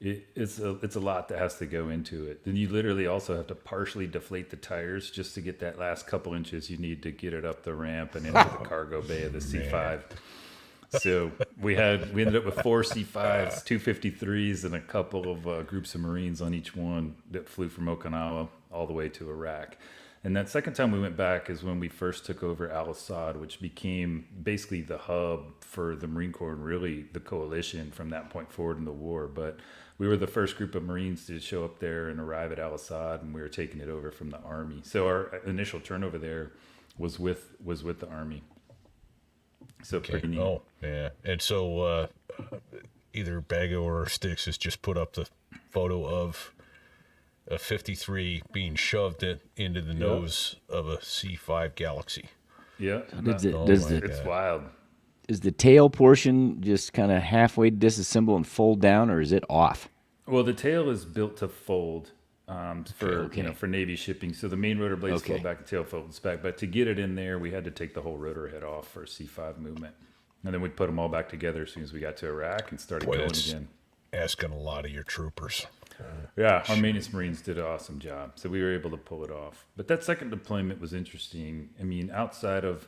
It's a lot that has to go into it. Then you literally also have to partially deflate the tires just to get that last couple inches you need to get it up the ramp and into the cargo bay of the C5. So we ended up with 4 C5s, 2 53s, and a couple of groups of Marines on each one that flew from Okinawa all the way to Iraq. And that second time we went back is when we first took over Al-Assad, which became basically the hub for the Marine Corps and really the coalition from that point forward in the war. But we were the first group of Marines to show up there and arrive at Al-Assad, and we were taking it over from the Army. So our initial turnover there was with the Army. So pretty neat. Oh, yeah. And so either Bago or Sticks has just put up the photo of a 53 being shoved into the nose of a C5 Galaxy. Yeah. It's wild. Is the tail portion just kind of halfway disassemble and fold down, or is it off? Well, the tail is built to fold for Navy shipping. So the main rotor blades fold back, the tail folds back. But to get it in there, we had to take the whole rotor head off for C5 movement. And then we put them all back together as soon as we got to Iraq and started going again. Asking a lot of your troopers. Yeah, our maintenance Marines did an awesome job. So we were able to pull it off. But that second deployment was interesting. I mean, outside of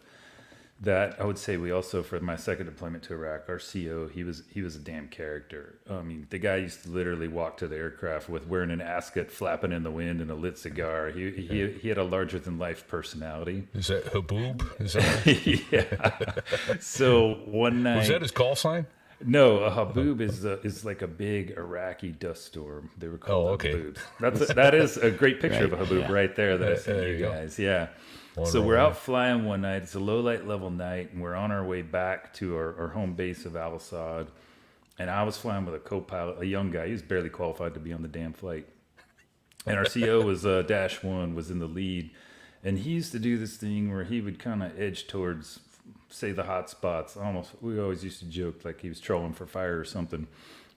that, I would say we also, for my second deployment to Iraq, our CO, he was a damn character. I mean, the guy used to literally walk to the aircraft with wearing an ascot, flapping in the wind, and a lit cigar. He had a larger than life personality. Is that Haboob? Is that yeah. So one night, was that his call sign? No, a haboob is like a big Iraqi dust storm. They were called haboobs. That is a great picture of a haboob right there that I sent you guys. Yeah. So we're out flying one night. It's a low light level night, and we're on our way back to our home base of Al-Assad. And I was flying with a co-pilot, a young guy. He was barely qualified to be on the damn flight. And our CO was Dash 1, was in the lead. And he used to do this thing where he would kind of edge towards, say, the hot spots. We always used to joke like he was trolling for fire or something.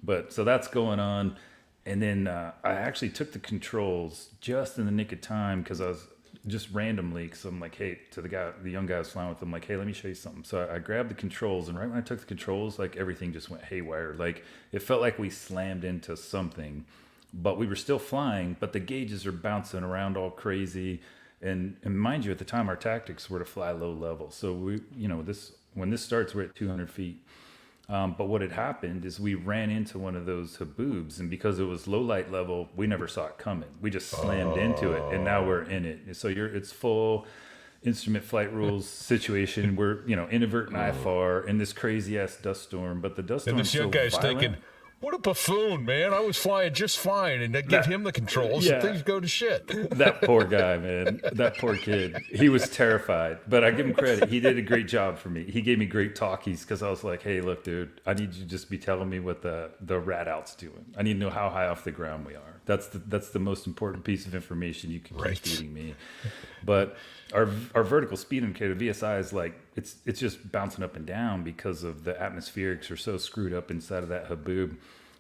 But so that's going on. And then I actually took the controls just in the nick of time because I was just randomly, because I'm like, hey, to the young guy I was flying with, I'm like, hey, let me show you something. So I grabbed the controls, and right when I took the controls, like everything just went haywire. Like it felt like we slammed into something, but we were still flying, but the gauges are bouncing around all crazy. And mind you, at the time, our tactics were to fly low level. So when this starts, we're at 200 feet. But what had happened is we ran into one of those haboobs, and because it was low light level, we never saw it coming. We just slammed into it, and now we're in it. So it's full instrument flight rules situation. We're inadvertent IFR in this crazy ass dust storm, but the dust storm. And this young guy's thinking, what a buffoon, man. I was flying just fine, and they give him the controls, and things go to shit. That poor guy, man. That poor kid. He was terrified, but I give him credit. He did a great job for me. He gave me great talkies because I was like, hey, look, dude, I need you to just be telling me what the rat out's doing. I need to know how high off the ground we are. That's the most important piece of information you can keep feeding me. But our vertical speed indicator, VSI, is like, it's just bouncing up and down because of the atmospherics are so screwed up inside of that haboob.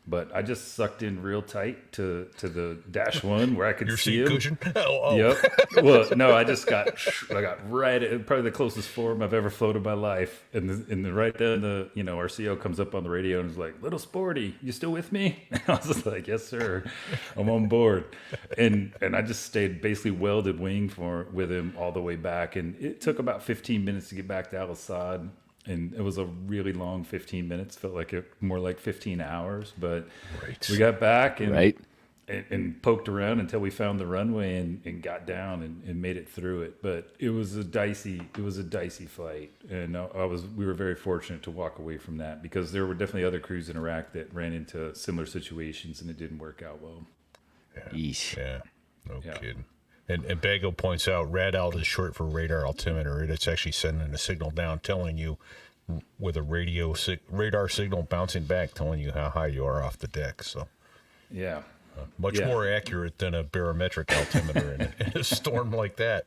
But I just sucked in real tight to the Dash 1 where I could see him. Cushion? Oh. Yep. Well, no, I got right at probably the closest form I've ever flown in my life. And right then, our CO comes up on the radio and is like, "Little Sporty, you still with me?" And I was just like, "Yes, sir. I'm on board." And I just stayed basically welded wing with him all the way back. And it took about 15 minutes to get back to Al-Assad. and it was a really long 15 minutes. Felt like more like 15 hours. But Right. we got back and Right. and poked around until we found the runway and got down and made it through it. But it was a dicey flight, and we were very fortunate to walk away from that because there were definitely other crews in Iraq that ran into similar situations and it didn't work out well. Yeesh. Yeah. No Yeah. kidding. And Bago points out RADALT is short for radar altimeter. It's actually sending a signal down, telling you with a radar signal bouncing back, telling you how high you are off the deck. So Yeah. much Yeah. more accurate than a barometric altimeter in a storm like that.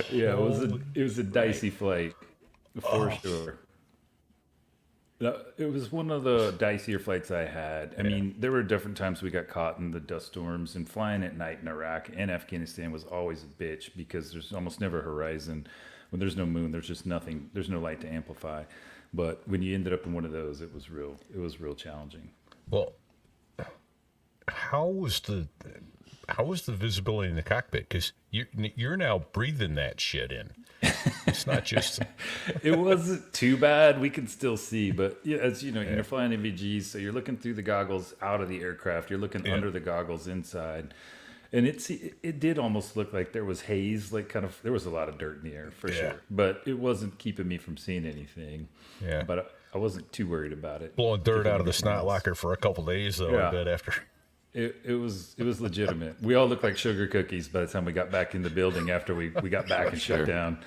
Yeah, it was a dicey flight for sure. It was one of the dicier flights I had. I mean, there were different times we got caught in the dust storms, and flying at night in Iraq and Afghanistan was always a bitch because there's almost never a horizon. When there's no moon, there's just nothing. There's no light to amplify. But when you ended up in one of those, it was real challenging. Well, how was the visibility in the cockpit? Because you're now breathing that shit in. It's not just. It wasn't too bad. We could still see, but yeah, as you know, you're flying NVGs, so you're looking through the goggles out of the aircraft. You're looking under the goggles inside, and it did almost look like there was haze, like there was a lot of dirt in the air for sure, but it wasn't keeping me from seeing anything. Yeah. But I wasn't too worried about it. Blowing dirt out of the snot locker for a couple days, though. Yeah. I bet after. It was legitimate. We all looked like sugar cookies by the time we got back in the building after we got back and shut down.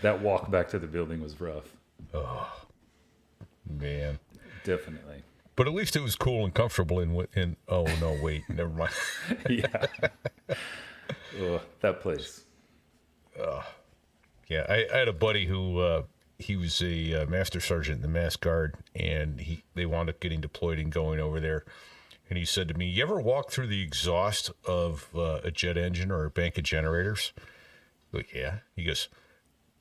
That walk back to the building was rough. Oh, man. Definitely. But at least it was cool and comfortable in oh, no, wait. Never mind. Yeah. That place. Yeah, I had a buddy who he was a master sergeant in the Mass Guard, and they wound up getting deployed and going over there. And he said to me, "You ever walk through the exhaust of a jet engine or a bank of generators?" Like, yeah. He goes,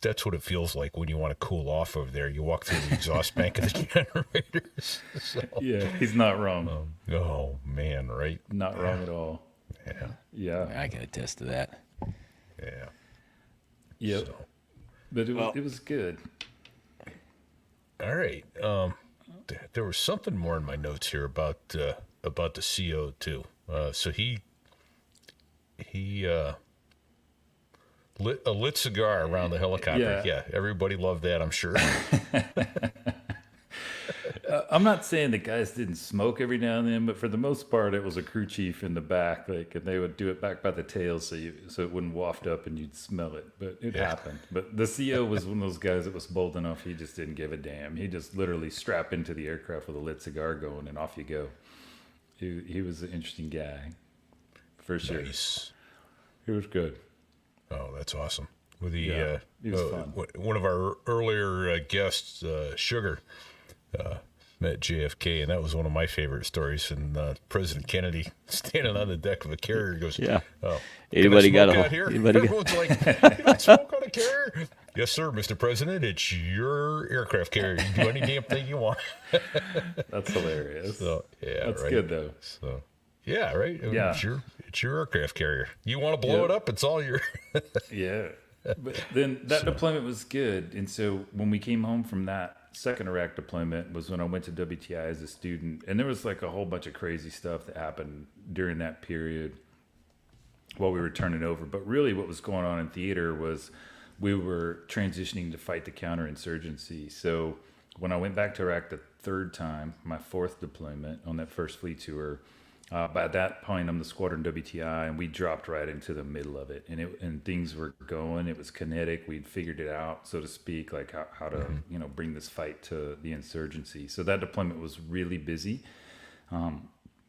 "That's what it feels like when you want to cool off over there. You walk through the exhaust bank of the generators." So, Yeah, he's not wrong. oh, man, right? Not wrong at all. Yeah, Yeah. I can attest to that. yeah. Yep. So, But it was good. all right. There was something more in my notes here about the CO too. So he lit a lit cigar around the helicopter. Yeah. Yeah, everybody loved that, I'm sure. I'm not saying the guys didn't smoke every now and then, but for the most part, it was a crew chief in the back, and they would do it back by the tail so it wouldn't waft up and you'd smell it. But it happened. But the CO was one of those guys that was bold enough. He just didn't give a damn. He just literally strapped into the aircraft with a lit cigar going, and off you go. He was an interesting guy, for sure. Nice. He was good. Oh, that's awesome. With the Yeah, he was fun. one of our earlier guests, Sugar, met JFK, and that was one of my favorite stories. And President Kennedy standing on the deck of a carrier goes, Yeah. "Oh, Anybody can I got smoke a out here?" anybody got- Everyone's like, "Can I smoke on a carrier?" "Yes, sir, Mr. President. It's your aircraft carrier. You can do any damn thing you want." That's hilarious. So yeah, That's right. good though. So yeah, right. I mean, Yeah. it's your aircraft carrier. You want to blow Yep. it up? It's all your. Yeah. But then that deployment was good. And so when we came home from that second Iraq deployment was when I went to WTI as a student. And there was like a whole bunch of crazy stuff that happened during that period while we were turning over. But really what was going on in theater was we were transitioning to fight the counterinsurgency. So when I went back to Iraq the third time, my fourth deployment on that first fleet tour, by that point, I'm the squadron WTI, and we dropped right into the middle of it, and things were going. It was kinetic. We'd figured it out, so to speak, like how to bring this fight to the insurgency. So that deployment was really busy.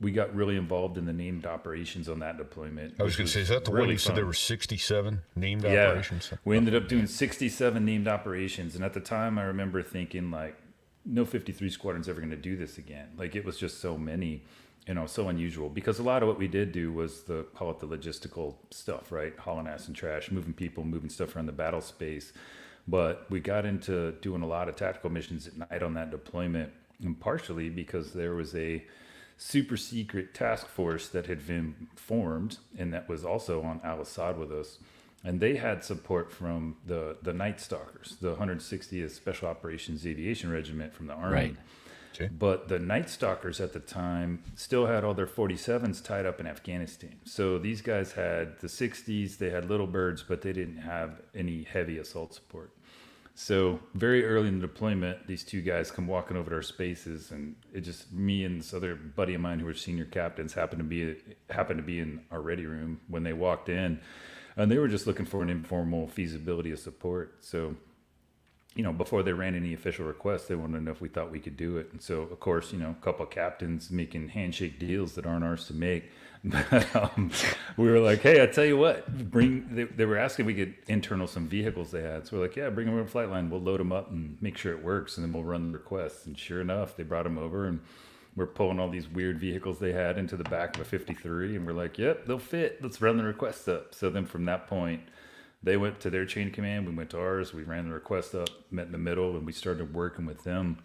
We got really involved in the named operations on that deployment. I was going to say, is that the one really you said fun. there were 67 named Yeah, operations? we ended up doing 67 named operations, and at the time, I remember thinking like, no 53 squadron's ever going to do this again. Like it was just so many. So unusual because a lot of what we did do was call it the logistical stuff, right? Hauling ass and trash, moving people, moving stuff around the battle space. But we got into doing a lot of tactical missions at night on that deployment, and partially because there was a super secret task force that had been formed and that was also on Al Assad with us. and they had support from the Night Stalkers, the 160th Special Operations Aviation Regiment from the Army. Right. Okay. But the Night Stalkers at the time still had all their 47s tied up in Afghanistan. So these guys had the 60s, they had Little Birds, but they didn't have any heavy assault support. So very early in the deployment, these two guys come walking over to our spaces, and it just, me and this other buddy of mine who were senior captains happened to be in our ready room when they walked in, and they were just looking for an informal feasibility of support. So, before they ran any official requests, they wanted to know if we thought we could do it. And so, of course, a couple of captains making handshake deals that aren't ours to make. But we were like, hey, I tell you what, they were asking if we could internal some vehicles they had. So we're like, yeah, bring them over to flight line. We'll load them up and make sure it works, and then we'll run the requests. And sure enough, they brought them over, and we're pulling all these weird vehicles they had into the back of a 53. And we're like, yep, they'll fit. Let's run the requests up. So then from that point, they went to their chain of command. We went to ours. We ran the request up, met in the middle, and we started working with them,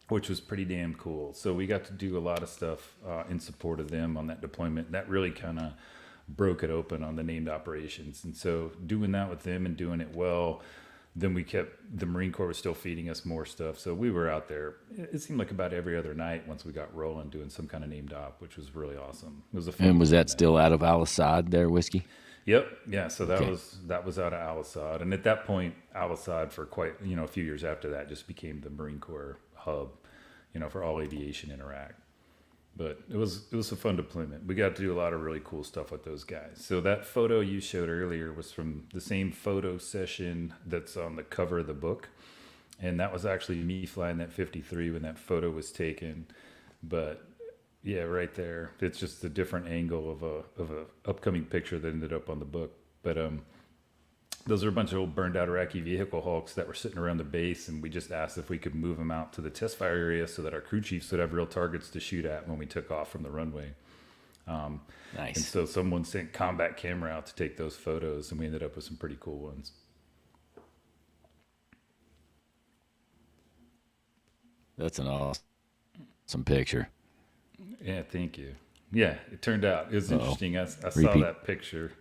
which was pretty damn cool. So we got to do a lot of stuff in support of them on that deployment. That really kind of broke it open on the named operations. And so doing that with them and doing it well, then the Marine Corps was still feeding us more stuff. So we were out there, it seemed like about every other night once we got rolling, doing some kind of named op, which was really awesome. It was a fun. And was that still out of Al Assad there, Whiskey? Yep. Yeah. So that Okay. was out of Al Assad, and at that point, Al Assad for quite a few years after that just became the Marine Corps hub, for all aviation in Iraq. But it was a fun deployment. We got to do a lot of really cool stuff with those guys. So that photo you showed earlier was from the same photo session that's on the cover of the book, and that was actually me flying that 53 when that photo was taken. But yeah, right there. It's just a different angle of a upcoming picture that ended up on the book. But those are a bunch of old burned out Iraqi vehicle hulks that were sitting around the base, and we just asked if we could move them out to the test fire area so that our crew chiefs would have real targets to shoot at when we took off from the runway. And Nice. so someone sent combat camera out to take those photos, and we ended up with some pretty cool ones. That's an awesome picture. Yeah, thank you. Yeah, it turned out. It was interesting. I saw Repeat. that picture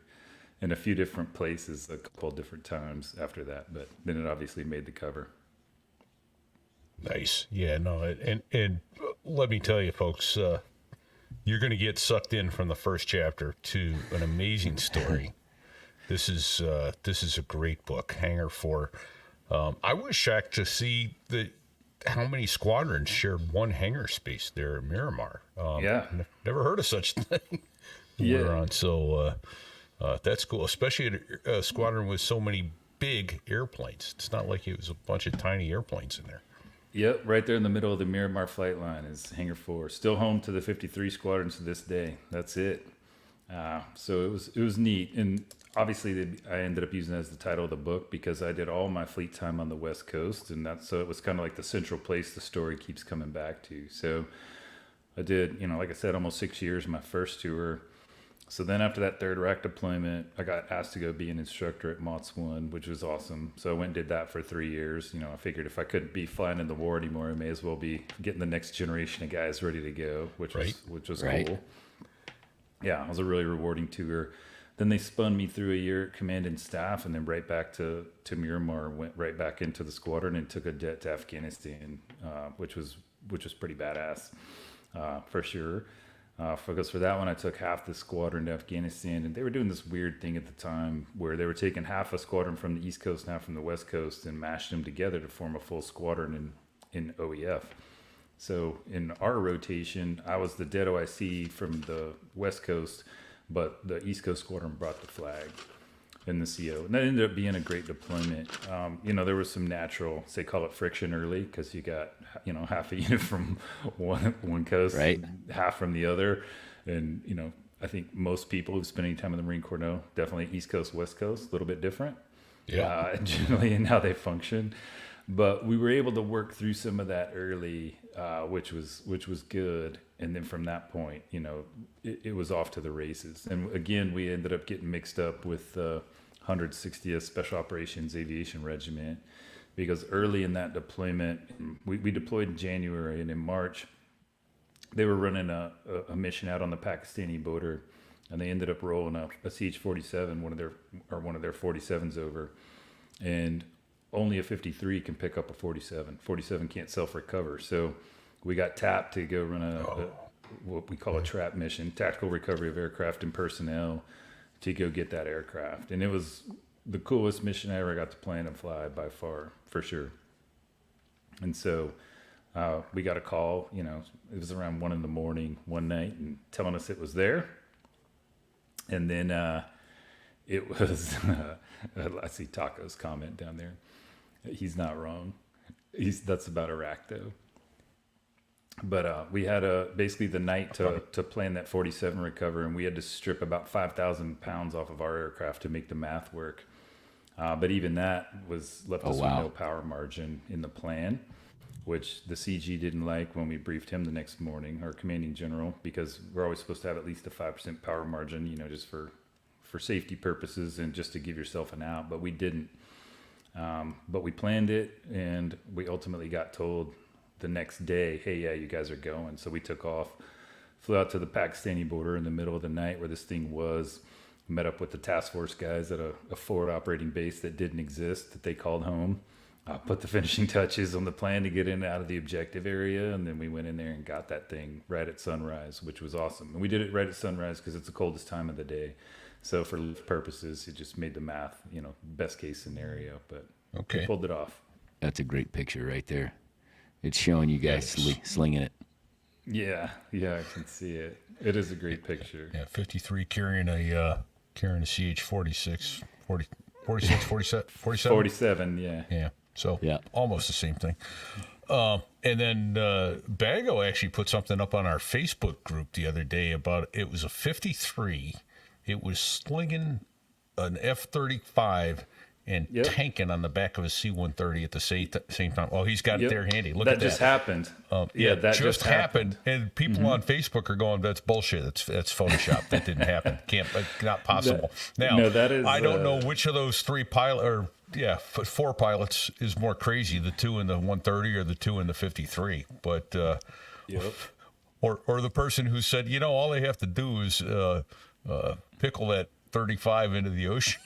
in a few different places a couple of different times after that, but then it obviously made the cover. Nice. Yeah, no, and let me tell you, folks, you're going to get sucked in from the first chapter to an amazing story. This is a great book, Hangar 4. I was shocked to see how many squadrons shared one hangar space there at Miramar. Yeah. Never heard of such a thing. Yeah. We're on, so that's cool, especially a squadron with so many big airplanes. It's not like it was a bunch of tiny airplanes in there. Yep, right there in the middle of the Miramar flight line is Hangar 4. Still home to the 53 squadrons to this day. That's it. So it was neat, and obviously I ended up using that as the title of the book because I did all my fleet time on the West Coast, and so it was kind of like the central place the story keeps coming back to. So I did, like I said, almost 6 years my first tour. So then after that third Iraq deployment, I got asked to go be an instructor at MOTS 1, which was awesome. So I went and did that for 3 years. I figured if I couldn't be flying in the war anymore, I may as well be getting the next generation of guys ready to go, which was Right. cool. Yeah, it was a really rewarding tour. Then they spun me through a year at command and staff, and then right back to Miramar, went right back into the squadron and took a jet to Afghanistan, which was pretty badass for sure. Because for that one, I took half the squadron to Afghanistan, and they were doing this weird thing at the time where they were taking half a squadron from the East Coast and half from the West Coast and mashing them together to form a full squadron in OEF. So in our rotation, I was the dead OIC from the West Coast, but the East Coast squadron brought the flag in the CO. And that ended up being a great deployment. There was some natural, say, call it friction early, because you got, half a unit from one coast, Right. half from the other. And, I think most people who spend any time in the Marine Corps know definitely East Coast, West Coast, a little bit different. Yeah. Generally in how they function. But we were able to work through some of that early, which was good. And then from that point, it was off to the races. And again, we ended up getting mixed up with the 160th Special Operations Aviation Regiment, because early in that deployment, we deployed in January, and in March, they were running a mission out on the Pakistani border. and they ended up rolling a CH-47, one of their 47s over, and only a 53 can pick up a 47. 47 can't self-recover, so we got tapped to go run what we call a TRAP mission, Tactical Recovery of Aircraft and Personnel, to go get that aircraft. And it was the coolest mission I ever got to plan and fly by far, for sure. And so we got a call, you know, it was around 1 a.m. one night, and telling us it was there. And then it was, I see Taco's comment down there. He's not wrong. That's about Iraq, though. But we had basically the night to plan that 47 recover, and we had to strip about 5,000 pounds off of our aircraft to make the math work. But even that left us with no power margin in the plan, which the CG didn't like when we briefed him the next morning, our commanding general, because we're always supposed to have at least a 5% power margin, you know, just for safety purposes and just to give yourself an out. But we didn't. But we planned it, and we ultimately got told the next day, hey, yeah, you guys are going. So we took off, flew out to the Pakistani border in the middle of the night where this thing was, met up with the task force guys at a forward operating base that didn't exist, that they called home, put the finishing touches on the plan to get in and out of the objective area. And then we went in there and got that thing right at sunrise, which was awesome. And we did it right at sunrise because it's the coldest time of the day. So for lift purposes, it just made the math, you know, best case scenario, but we pulled it off. That's a great picture right there. It's showing you guys slinging it. Yeah, I can see it. It is a great picture. Yeah, 53 carrying a CH-46, 46, 47? 47, yeah. Yeah, so almost the same thing. And then Bago actually put something up on our Facebook group the other day about it was a 53. It was slinging an F-35 and tanking on the back of a C-130 at the same time. Well, he's got it there handy. Look at that. That just happened. That just happened. And people on Facebook are going, that's bullshit. That's Photoshop. That didn't happen. Not possible. I don't know which of those four pilots is more crazy, the two in the 130 or the two in the 53. But, or the person who said, you know, all they have to do is pickle that 35 into the ocean.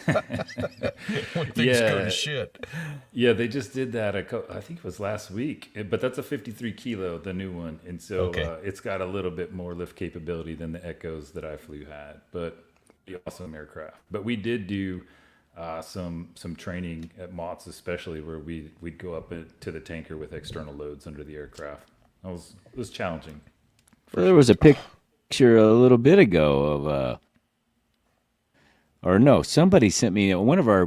When things go to shit. Yeah, they just did that. I think it was last week, but that's a 53 kilo, the new one, and so it's got a little bit more lift capability than the Echoes that I flew had. But awesome aircraft. But we did do some training at Mott's, especially where we'd go up to the tanker with external loads under the aircraft. It was challenging. There was a picture a little bit ago of. Or no, somebody sent me one of our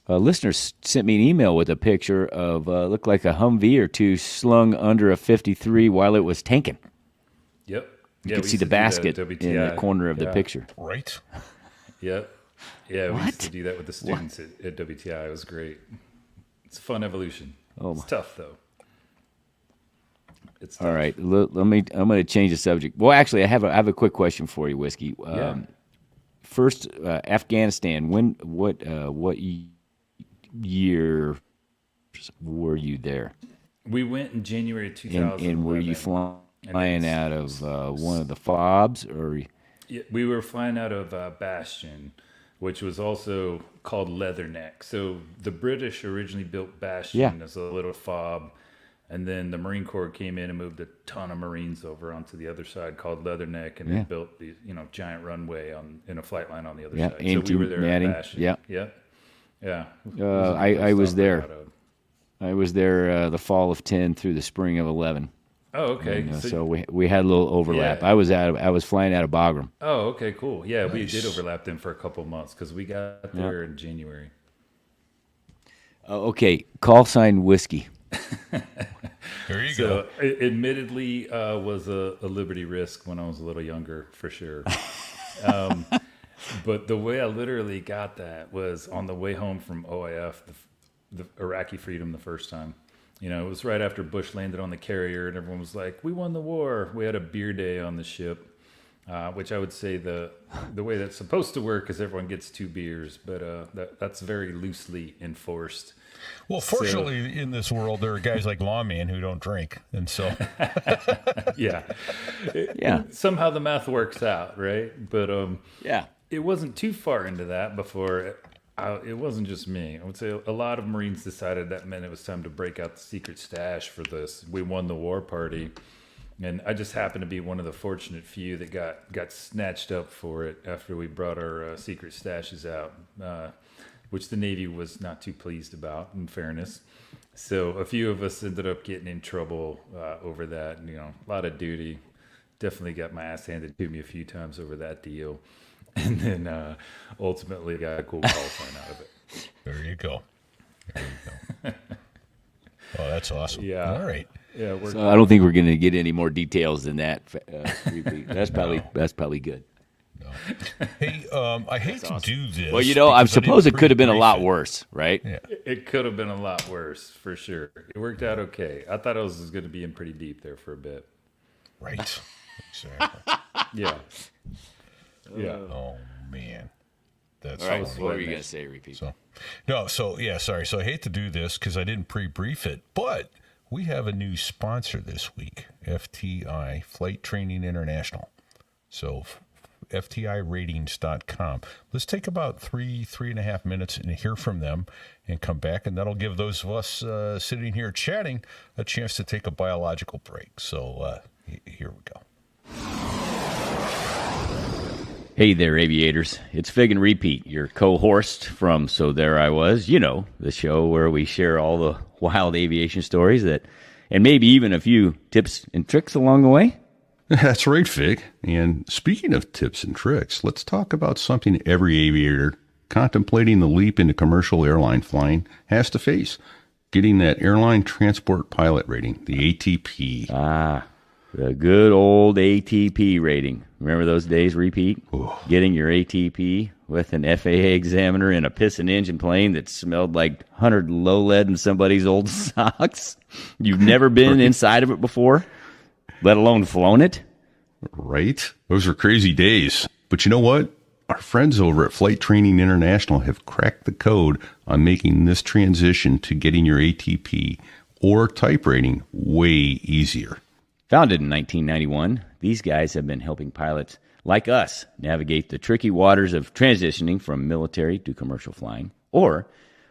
listeners sent me an email with a picture of looked like a Humvee or two slung under a 53 while it was tanking. Yep, you could see the basket in the corner of the picture. Right. Yep. Yeah, we used to do that with the students at WTI. It was great. It's a fun evolution. It's tough though. It's tough. All right. I'm going to change the subject. Well, actually, I have a quick question for you, Whiskey. First, Afghanistan. What year were you there? We went in January 2011. And were you flying out of one of the FOBs, or? Yeah, we were flying out of Bastion, which was also called Leatherneck. So the British originally built Bastion as a little FOB. And then the Marine Corps came in and moved a ton of Marines over onto the other side called Leatherneck, and they built the giant runway in a flight line on the other side. So we were there at Bastion. Yeah. I was there. I was there the fall of 10 through the spring of 11. Oh, okay. And, so we had a little overlap. Yeah. I was flying out of Bagram. Oh, okay, cool. Yeah, we did overlap them for a couple of months because we got there in January. Okay, Callsign Whiskey. There you go. It admittedly was a liberty risk when I was a little younger, for sure. But the way I literally got that was on the way home from OIF, the Iraqi Freedom, the first time. You know, it was right after Bush landed on the carrier, and everyone was like, "We won the war." We had a beer day on the ship. which I would say the way that's supposed to work is everyone gets 2 beers, but that's very loosely enforced. Well, fortunately, in this world, there are guys like Lawman who don't drink, and so Yeah. Yeah. Somehow the math works out, right? But Yeah. it wasn't too far into that before it wasn't just me. I would say a lot of Marines decided that meant it was time to break out the secret stash for this. We won the war party. And I just happened to be one of the fortunate few that got snatched up for it after we brought our secret stashes out, which the Navy was not too pleased about, in fairness. So a few of us ended up getting in trouble over that. You know, a lot of duty. Definitely got my ass handed to me a few times over that deal. And then ultimately got a cool call sign out of it. there you go. There you go. Oh, that's awesome. Yeah. All right. Yeah, So I don't think we're going to get any more details than that. Repeat. That's probably good. No. Hey, I hate to do this. Well, you know, I because suppose didn't it could have been a pre-brief lot it. worse, right? Yeah. It could have been a lot worse, for sure. It worked out okay. I thought I was going to be in pretty deep there for a bit. Right. Exactly. Yeah. Yeah. Oh man, that's All right. funny. What were you going to say? Repeat. So, no, so yeah, sorry. So I hate to do this because I didn't pre-brief it, but we have a new sponsor this week, FTI, Flight Training International. So FTIratings.com. Let's take about 3.5 minutes and hear from them and come back, and that'll give those of us sitting here chatting a chance to take a biological break. So here we go. Hey there, aviators. It's Fig and Repeat, your co-host from So There I Was, you know, the show where we share all the wild aviation stories and maybe even a few tips and tricks along the way. That's right, Fig. And speaking of tips and tricks, let's talk about something every aviator contemplating the leap into commercial airline flying has to face: getting that airline transport pilot rating, the ATP. The good old ATP rating. Remember those days, Repeat? Getting your ATP with an FAA examiner in a piston engine plane that smelled like 100 low lead in somebody's old socks. You've never been inside of it before, let alone flown it? Right? Those are crazy days. But you know what? Our friends over at Flight Training International have cracked the code on making this transition to getting your ATP or type rating way easier. Founded in 1991, these guys have been helping pilots like us navigate the tricky waters of transitioning from military to commercial flying, or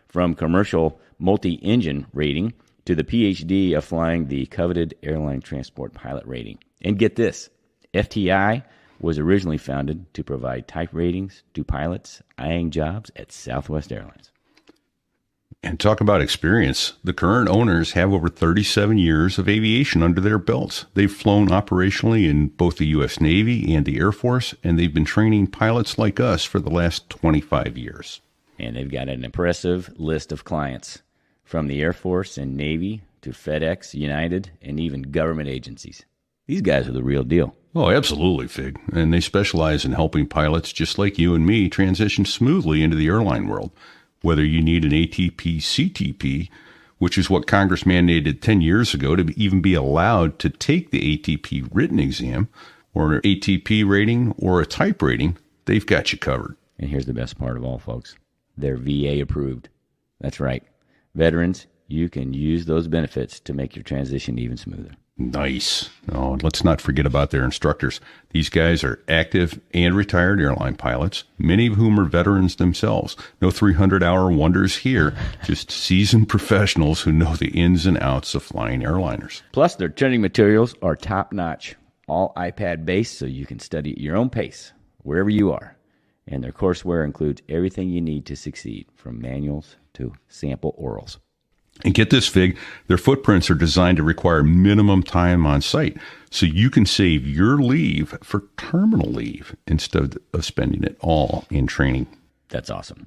from commercial multi-engine rating to the PhD of flying the coveted airline transport pilot rating. And get this, FTI was originally founded to provide type ratings to pilots eyeing jobs at Southwest Airlines. And talk about experience. The current owners have over 37 years of aviation under their belts. They've flown operationally in both the U.S. Navy and the Air Force, and they've been training pilots like us for the last 25 years. And they've got an impressive list of clients, from the Air Force and Navy to FedEx, United, and even government agencies. These guys are the real deal. Oh, absolutely, Fig. And they specialize in helping pilots just like you and me transition smoothly into the airline world. Whether you need an ATP CTP, which is what Congress mandated 10 years ago to even be allowed to take the ATP written exam, or an ATP rating or a type rating, they've got you covered. And here's the best part of all, folks. They're VA approved. That's right. Veterans, you can use those benefits to make your transition even smoother. Nice. Oh, and let's not forget about their instructors. These guys are active and retired airline pilots, many of whom are veterans themselves. No 300-hour wonders here, just seasoned professionals who know the ins and outs of flying airliners. Plus, their training materials are top-notch, all iPad-based, so you can study at your own pace, wherever you are. And their courseware includes everything you need to succeed, from manuals to sample orals. And get this, Fig, their footprints are designed to require minimum time on site, so you can save your leave for terminal leave instead of spending it all in training. That's awesome.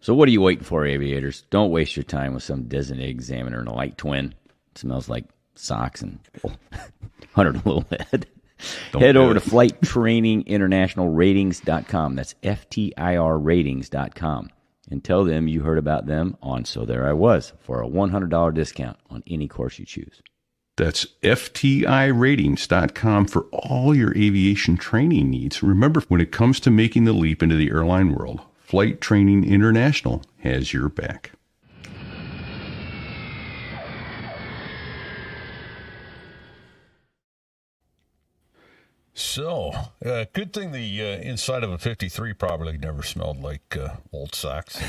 So what are you waiting for, aviators? Don't waste your time with some designated examiner in a light twin. It smells like socks and 100 low lead. Head over to FlightTrainingInternationalRatings.com. That's FTIRratings.com. And tell them you heard about them on So There I Was for a $100 discount on any course you choose. That's FTIratings.com for all your aviation training needs. Remember, when it comes to making the leap into the airline world, Flight Training International has your back. So, good thing the inside of a 53 probably never smelled like old socks.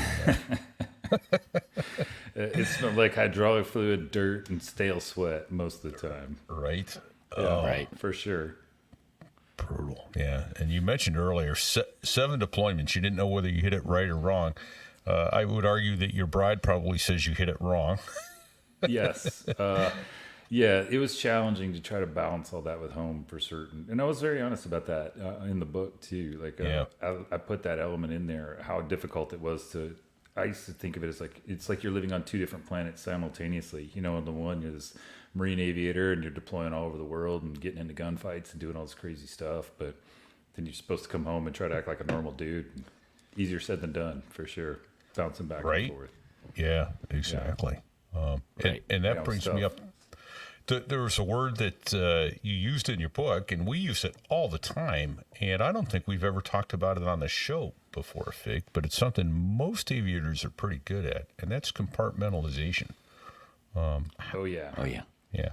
And, It smelled like hydraulic fluid, dirt, and stale sweat most of the time. right? Yeah, Right. for sure. Brutal. Yeah. And you mentioned earlier 7 deployments. You didn't know whether you hit it right or wrong. I would argue that your bride probably says you hit it wrong. Yes. Yeah, it was challenging to try to balance all that with home for certain. And I was very honest about that in the book too. Like Yeah. I put that element in there, how difficult it was to, I used to think of it as like, it's like you're living on 2 different planets simultaneously. You know, the one is Marine aviator and you're deploying all over the world and getting into gunfights and doing all this crazy stuff. But then you're supposed to come home and try to act like a normal dude. Easier said than done, for sure. Bouncing back Right. and forth. Yeah, exactly. And that brings me up. There was a word that you used in your book, and we use it all the time. And I don't think we've ever talked about it on the show before, Fig, but it's something most aviators are pretty good at, and that's compartmentalization. Oh, yeah. Oh yeah. Yeah.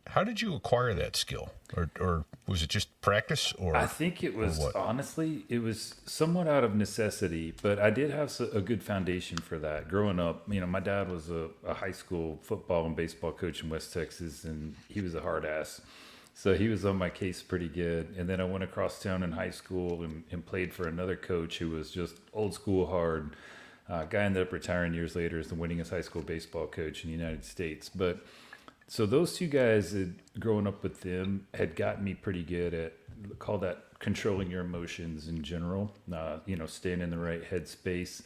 How did you acquire that skill? Or was it just practice? Or I think it was, what? honestly, it was somewhat out of necessity, but I did have a good foundation for that. Growing up, you know, my dad was a high school football and baseball coach in West Texas, and he was a hard ass. So he was on my case pretty good. And then I went across town in high school and played for another coach who was just old school hard. Guy ended up retiring years later as the winningest high school baseball coach in the United States. But so those 2 guys, growing up with them, had gotten me pretty good at, call that controlling your emotions in general. You know, staying in the right headspace.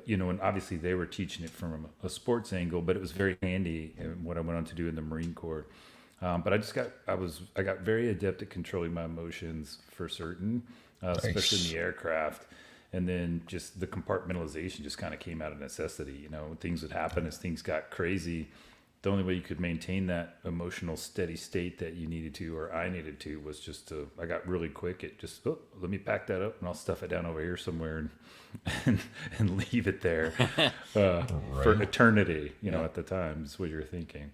You know, and obviously they were teaching it from a sports angle, but it was very handy in what I went on to do in the Marine Corps. But I got very adept at controlling my emotions for certain, especially in the aircraft. And then just the compartmentalization just kind of came out of necessity. You know, things would happen as things got crazy. The only way you could maintain that emotional steady state that you needed to, or I needed to, was just I got really quick at just, let me pack that up and I'll stuff it down over here somewhere and leave it there for eternity, you know, at the time is what you're thinking.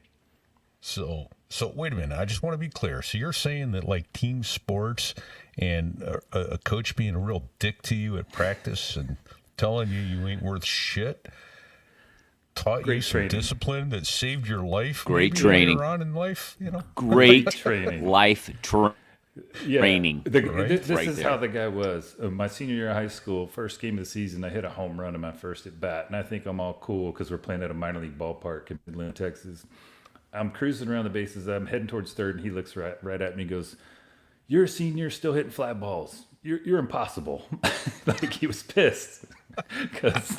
So wait a minute. I just want to be clear. So you're saying that like team sports and a coach being a real dick to you at practice and telling you ain't worth shit taught you some discipline that saved your life? Great training. Later on in life, you know? Great training. life training. This Right is there. how the guy was. My senior year of high school, first game of the season, I hit a home run in my first at bat, and I think I'm all cool because we're playing at a minor league ballpark in Midland, Texas. I'm cruising around the bases. I'm heading towards third, and he looks right at me and goes, "You're a senior, still hitting fly balls. You're impossible." Like, he was pissed because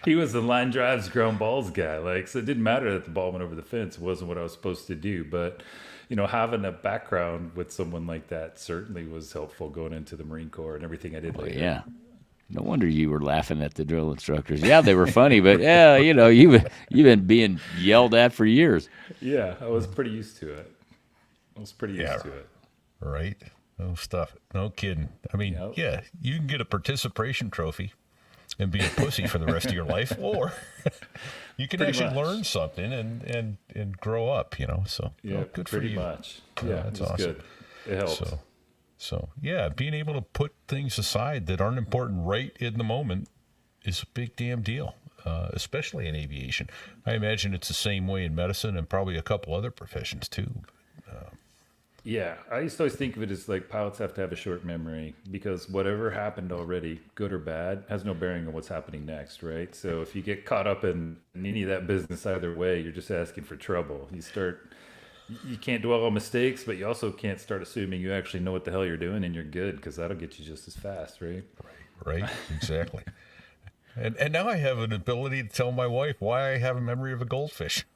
he was the line drives, ground balls guy. Like, so it didn't matter that the ball went over the fence. It wasn't what I was supposed to do. But, you know, having a background with someone like that certainly was helpful going into the Marine Corps and everything I did later. Yeah. No wonder you were laughing at the drill instructors. Yeah, they were funny, but yeah, you know, you've been being yelled at for years. Yeah, I was pretty used to it. Right? No stuff. No kidding. I mean, yeah, you can get a participation trophy and be a pussy for the rest of your life, or you can actually learn something and grow up, you know. So good for you. Pretty much. Yeah, that's awesome. Good. It helps. So yeah, being able to put things aside that aren't important right in the moment is a big damn deal, especially in aviation. I imagine it's the same way in medicine and probably a couple other professions too. Yeah, I used to always think of it as like pilots have to have a short memory because whatever happened already, good or bad, has no bearing on what's happening next, right? So if you get caught up in any of that business either way, you're just asking for trouble. You can't dwell on mistakes, but you also can't start assuming you actually know what the hell you're doing and you're good, because that'll get you just as fast, right? Right, exactly. And now I have an ability to tell my wife why I have a memory of a goldfish.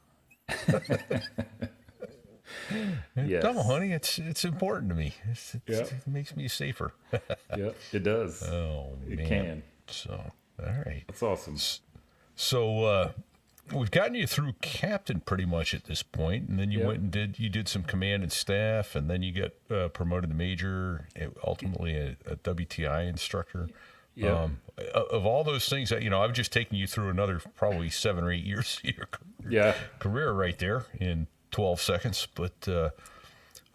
Yes. No, honey, it's important to me. It makes me safer. Yeah, it does. Oh, man. It can. So, all right. That's awesome. So, we've gotten you through captain pretty much at this point, and then you went and did some command and staff, and then you got promoted to major, ultimately a WTI instructor. Yeah. Of all those things that, I've just taken you through another probably 7 or 8 years of your career right there in 12 seconds. But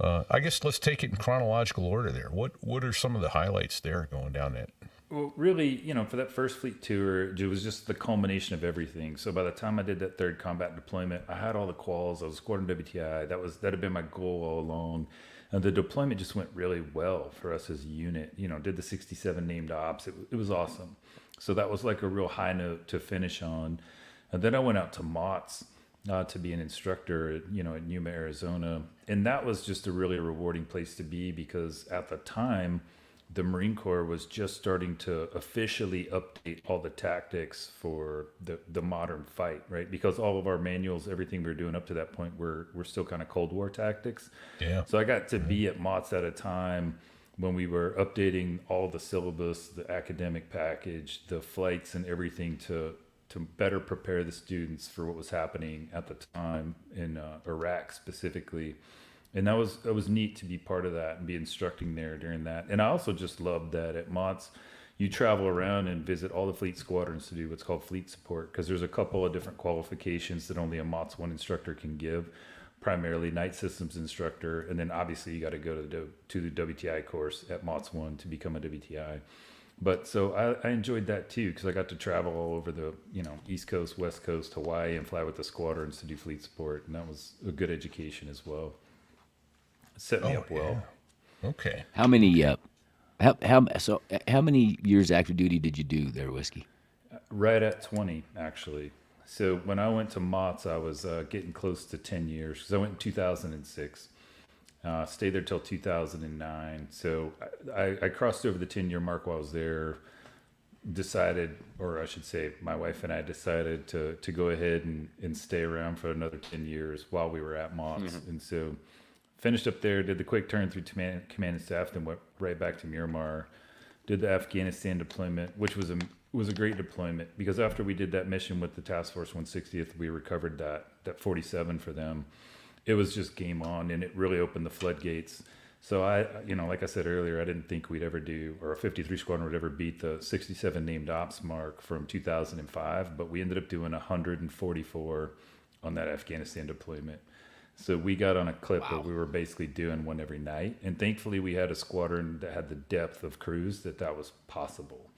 I guess let's take it in chronological order there. What are some of the highlights there going down that? Well, really, for that first fleet tour, it was just the culmination of everything. So by the time I did that third combat deployment, I had all the quals. I was squadron WTI. That had been my goal all along. And the deployment just went really well for us as a unit. Did the 67 named ops. It was awesome. So that was like a real high note to finish on. And then I went out to MOTS to be an instructor at Yuma, Arizona. And that was just a really rewarding place to be because at the time, the Marine Corps was just starting to officially update all the tactics for the modern fight, right? Because all of our manuals, everything we were doing up to that point, were still kind of Cold War tactics. Yeah. So I got to be at MOTS at a time when we were updating all the syllabus, the academic package, the flights and everything to better prepare the students for what was happening at the time in Iraq specifically. And that was neat to be part of that and be instructing there during that. And I also just loved that at MOTS, you travel around and visit all the fleet squadrons to do what's called fleet support, because there's a couple of different qualifications that only a MOTS 1 instructor can give, primarily night systems instructor. And then obviously you got to go to the WTI course at MOTS 1 to become a WTI. But so I enjoyed that too, because I got to travel all over the East Coast, West Coast, Hawaii, and fly with the squadrons to do fleet support. And that was a good education as well. Set me up well. Yeah. Okay. How many how many years active duty did you do there, Whiskey? Right at 20, actually. So when I went to MOTS, I was getting close to 10 years because I went in 2006. Stayed there till 2009. So I crossed over the 10-year mark while I was there. Decided, or I should say, my wife and I decided to go ahead and stay around for another 10 years while we were at MOTS. And so finished up there, did the quick turn through command and staff, then went right back to Miramar. Did the Afghanistan deployment, which was a great deployment because after we did that mission with the Task Force 160th, we recovered that 47 for them. It was just game on, and it really opened the floodgates. So I, like I said earlier, I didn't think we'd ever do, or a 53 squadron would ever beat the 67 named ops mark from 2005, but we ended up doing 144 on that Afghanistan deployment. So we got on a clip where we were basically doing one every night. And thankfully we had a squadron that had the depth of crews that was possible.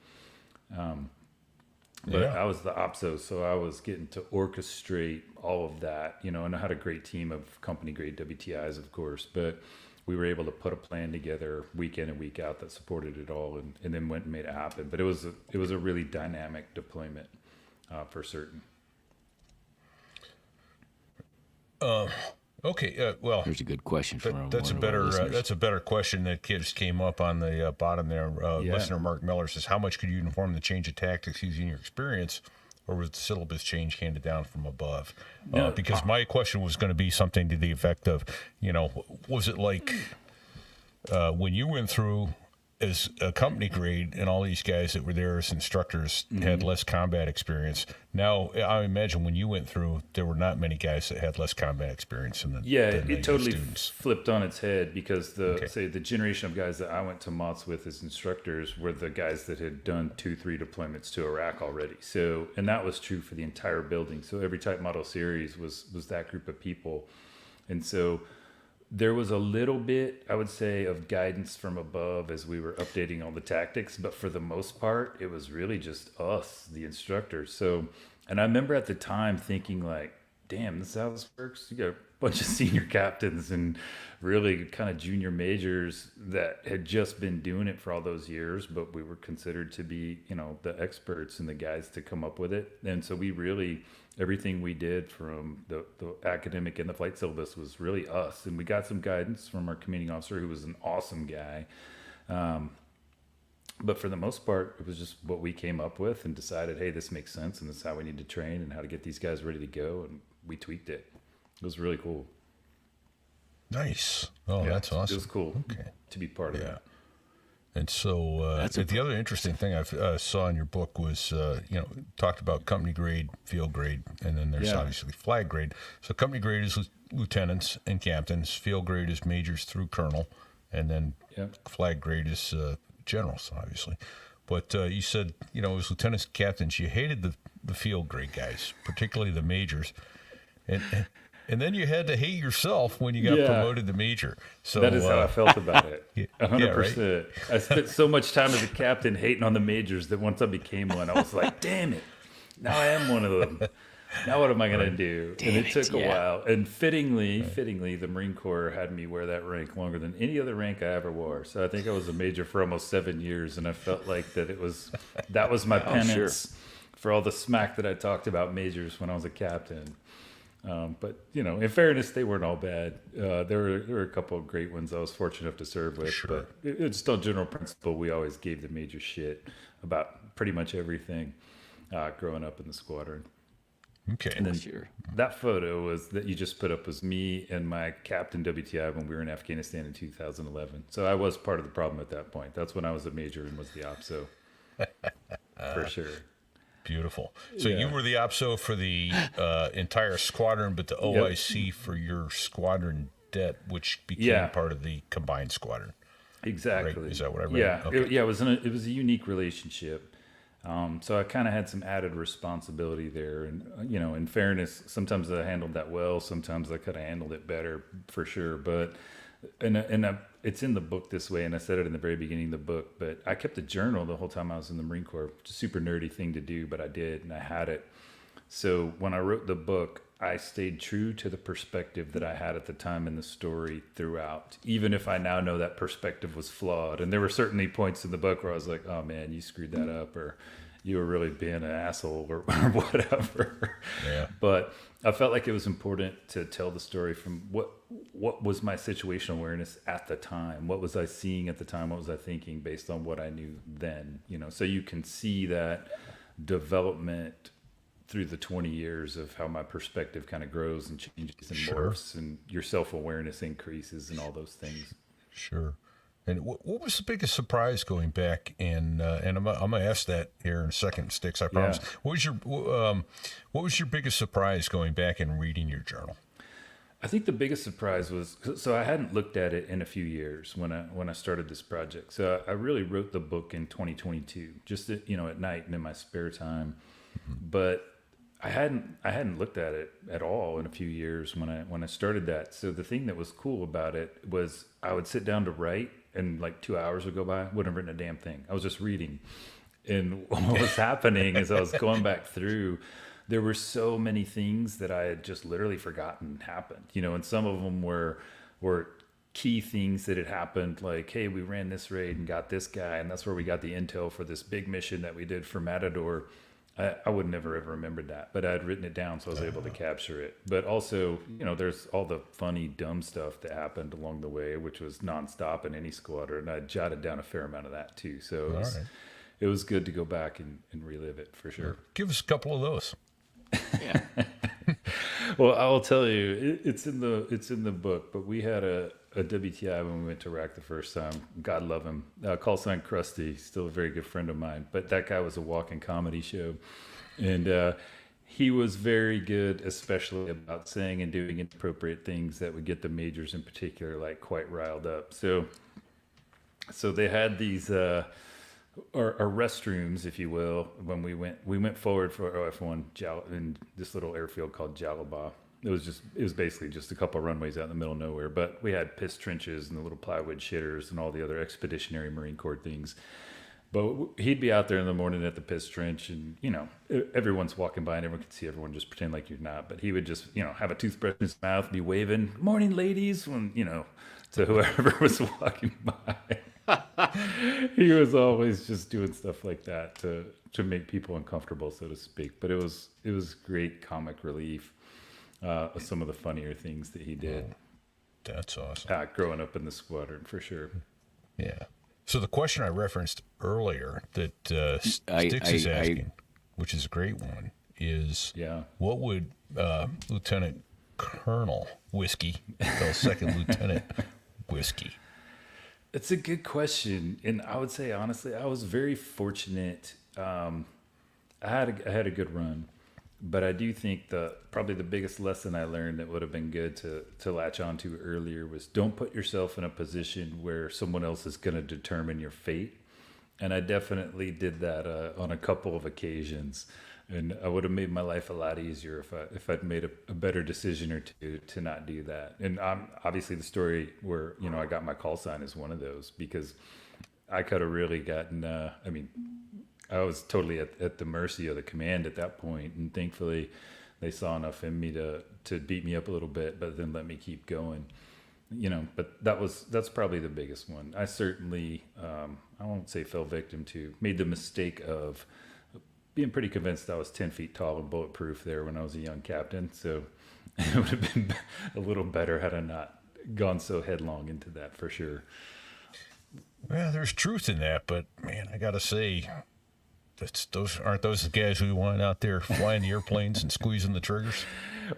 But I was the OPSO, so I was getting to orchestrate all of that, and I had a great team of company grade WTIs, of course, but we were able to put a plan together week in and week out that supported it all and then went and made it happen. But it was a really dynamic deployment for certain. Okay. Well, Here's a good question from that's a better question that just came up on the bottom there. Listener Mark Miller says, "How much could you inform the change of tactics using your experience, or was the syllabus change handed down from above?" Because my question was going to be something to the effect of, was it like when you went through as a company grade and all these guys that were there as instructors had less combat experience? Now, I imagine when you went through, there were not many guys that had less combat experience than it totally students. Flipped on its head because the generation of guys that I went to MOTS with as instructors were the guys that had done 2-3 deployments to Iraq already. So, and that was true for the entire building. So every type model series was that group of people. And so there was a little bit, I would say, of guidance from above as we were updating all the tactics, but for the most part, it was really just us, the instructors. So, and I remember at the time thinking like, damn, this is how this works. You got a bunch of senior captains and really kind of junior majors that had just been doing it for all those years, but we were considered to be, the experts and the guys to come up with it. And so we really, everything we did from the academic and the flight syllabus was really us. And we got some guidance from our commanding officer, who was an awesome guy. But for the most part, it was just what we came up with and decided, hey, this makes sense. And this is how we need to train and how to get these guys ready to go. And we tweaked it. It was really cool. Nice. Oh, that's awesome. It was cool to be part of that. And so the other interesting thing I saw in your book was, talked about company grade, field grade, and then there's obviously flag grade. So company grade is lieutenants and captains, field grade is majors through colonel, and then flag grade is generals, obviously. But you said, as lieutenants and captains, you hated the field grade guys, particularly the majors. And then you had to hate yourself when you got promoted to major. So that is how I felt about it. 100%. Right? I spent so much time as a captain hating on the majors that once I became one, I was like, damn it. Now I am one of them. Now what am I going to do? And it took a while. And fittingly, the Marine Corps had me wear that rank longer than any other rank I ever wore. So I think I was a major for almost 7 years. And I felt like that was my penance for all the smack that I talked about majors when I was a captain. But in fairness, they weren't all bad. There were a couple of great ones I was fortunate enough to serve with. Sure. But it's still general principle. We always gave the major shit about pretty much everything growing up in the squadron. Okay. And then that photo that you just put up was me and my captain WTI when we were in Afghanistan in 2011. So I was part of the problem at that point. That's when I was a major and was the OPSO for sure. Beautiful. So you were the OPSO for the entire squadron, but the OIC for your squadron det, which became part of the combined squadron. Exactly. Right? Is that what I read? Yeah. Okay. It was a unique relationship. So I kind of had some added responsibility there, and in fairness, sometimes I handled that well. Sometimes I could have handled it better, for sure. But it's in the book this way, and I said it in the very beginning of the book. But I kept a journal the whole time I was in the Marine Corps. It's a super nerdy thing to do, but I did, and I had it. So when I wrote the book, I stayed true to the perspective that I had at the time in the story throughout, even if I now know that perspective was flawed. And there were certainly points in the book where I was like, oh man, you screwed that up, or you were really being an asshole, or whatever. Yeah. But I felt like it was important to tell the story from what was my situational awareness at the time. What was I seeing at the time? What was I thinking based on what I knew then? So you can see that development through the 20 years of how my perspective kind of grows and changes and morphs, and your self-awareness increases and all those things. Sure. And what was the biggest surprise going back? And I'm gonna ask that here in a second, Sticks. I promise. Yeah. What was your biggest surprise going back and reading your journal? I think the biggest surprise was, so I hadn't looked at it in a few years when I started this project. So I really wrote the book in 2022, just at night and in my spare time. Mm-hmm. But I hadn't looked at it at all in a few years when I started that. So the thing that was cool about it was I would sit down to write, and like 2 hours would go by. I wouldn't have written a damn thing. I was just reading. And what was happening is I was going back through, there were so many things that I had just literally forgotten happened, and some of them were key things that had happened, like, hey, we ran this raid and got this guy, and that's where we got the intel for this big mission that we did for Matador. I would never ever remembered that, but I had written it down, so I was able to capture it. But also, there's all the funny, dumb stuff that happened along the way, which was nonstop in any squadron. I jotted down a fair amount of that too. So it was good to go back and relive it for sure. Give us a couple of those. Yeah. Well, I will tell you, it's in the book. But we had a WTI when we went to Iraq the first time. God love him. Callsign Krusty, still a very good friend of mine. But that guy was a walking comedy show, and he was very good, especially about saying and doing inappropriate things that would get the majors in particular like quite riled up. So they had these. Our restrooms, if you will, when we went forward for OF1 in this little airfield called Jalabah. It was basically just a couple of runways out in the middle of nowhere, but we had piss trenches and the little plywood shitters and all the other expeditionary Marine Corps things. But he'd be out there in the morning at the piss trench, and everyone's walking by and everyone could see everyone, just pretend like you're not. But he would just have a toothbrush in his mouth, be waving "Morning, ladies," when to whoever was walking by. He was always just doing stuff like that to make people uncomfortable, so to speak. But it was great comic relief of some of the funnier things that he did. That's awesome. Growing up in the squadron, for sure. Yeah. So the question I referenced earlier that Sticks is asking, which is a great one, is what would Lieutenant Colonel Whiskey call Second Lieutenant Whiskey? It's a good question, and I would say honestly, I was very fortunate. I had a good run, but I do think probably the biggest lesson I learned that would have been good to latch onto earlier was don't put yourself in a position where someone else is going to determine your fate. And I definitely did that on a couple of occasions, and I would have made my life a lot easier if I'd made a better decision or two to not do that. And obviously the story where I got my call sign is one of those, because I could have really gotten. I was totally at the mercy of the command at that point, and thankfully they saw enough in me to beat me up a little bit, but then let me keep going. But that's probably the biggest one. I certainly, I won't say fell victim to, made the mistake of being pretty convinced I was 10 feet tall and bulletproof there when I was a young captain. So it would have been a little better had I not gone so headlong into that, for sure. Well, there's truth in that, but man, I gotta say, aren't those the guys who want out there flying the airplanes and squeezing the triggers?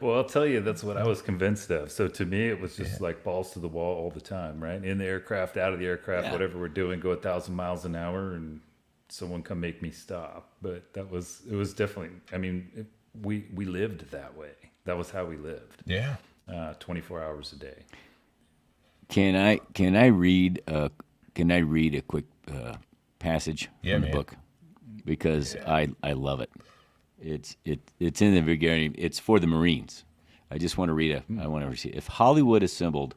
Well, I'll tell you, that's what I was convinced of. So to me, it was just like balls to the wall all the time, right? In the aircraft, out of the aircraft, whatever we're doing, go 1,000 miles an hour, and someone come make me stop. But it was definitely, we lived that way. That was how we lived. Yeah. 24 hours a day. Can I read a quick passage from the book? Because I love it. It's in the beginning. It's for the Marines. I just want to read I want to see. If Hollywood assembled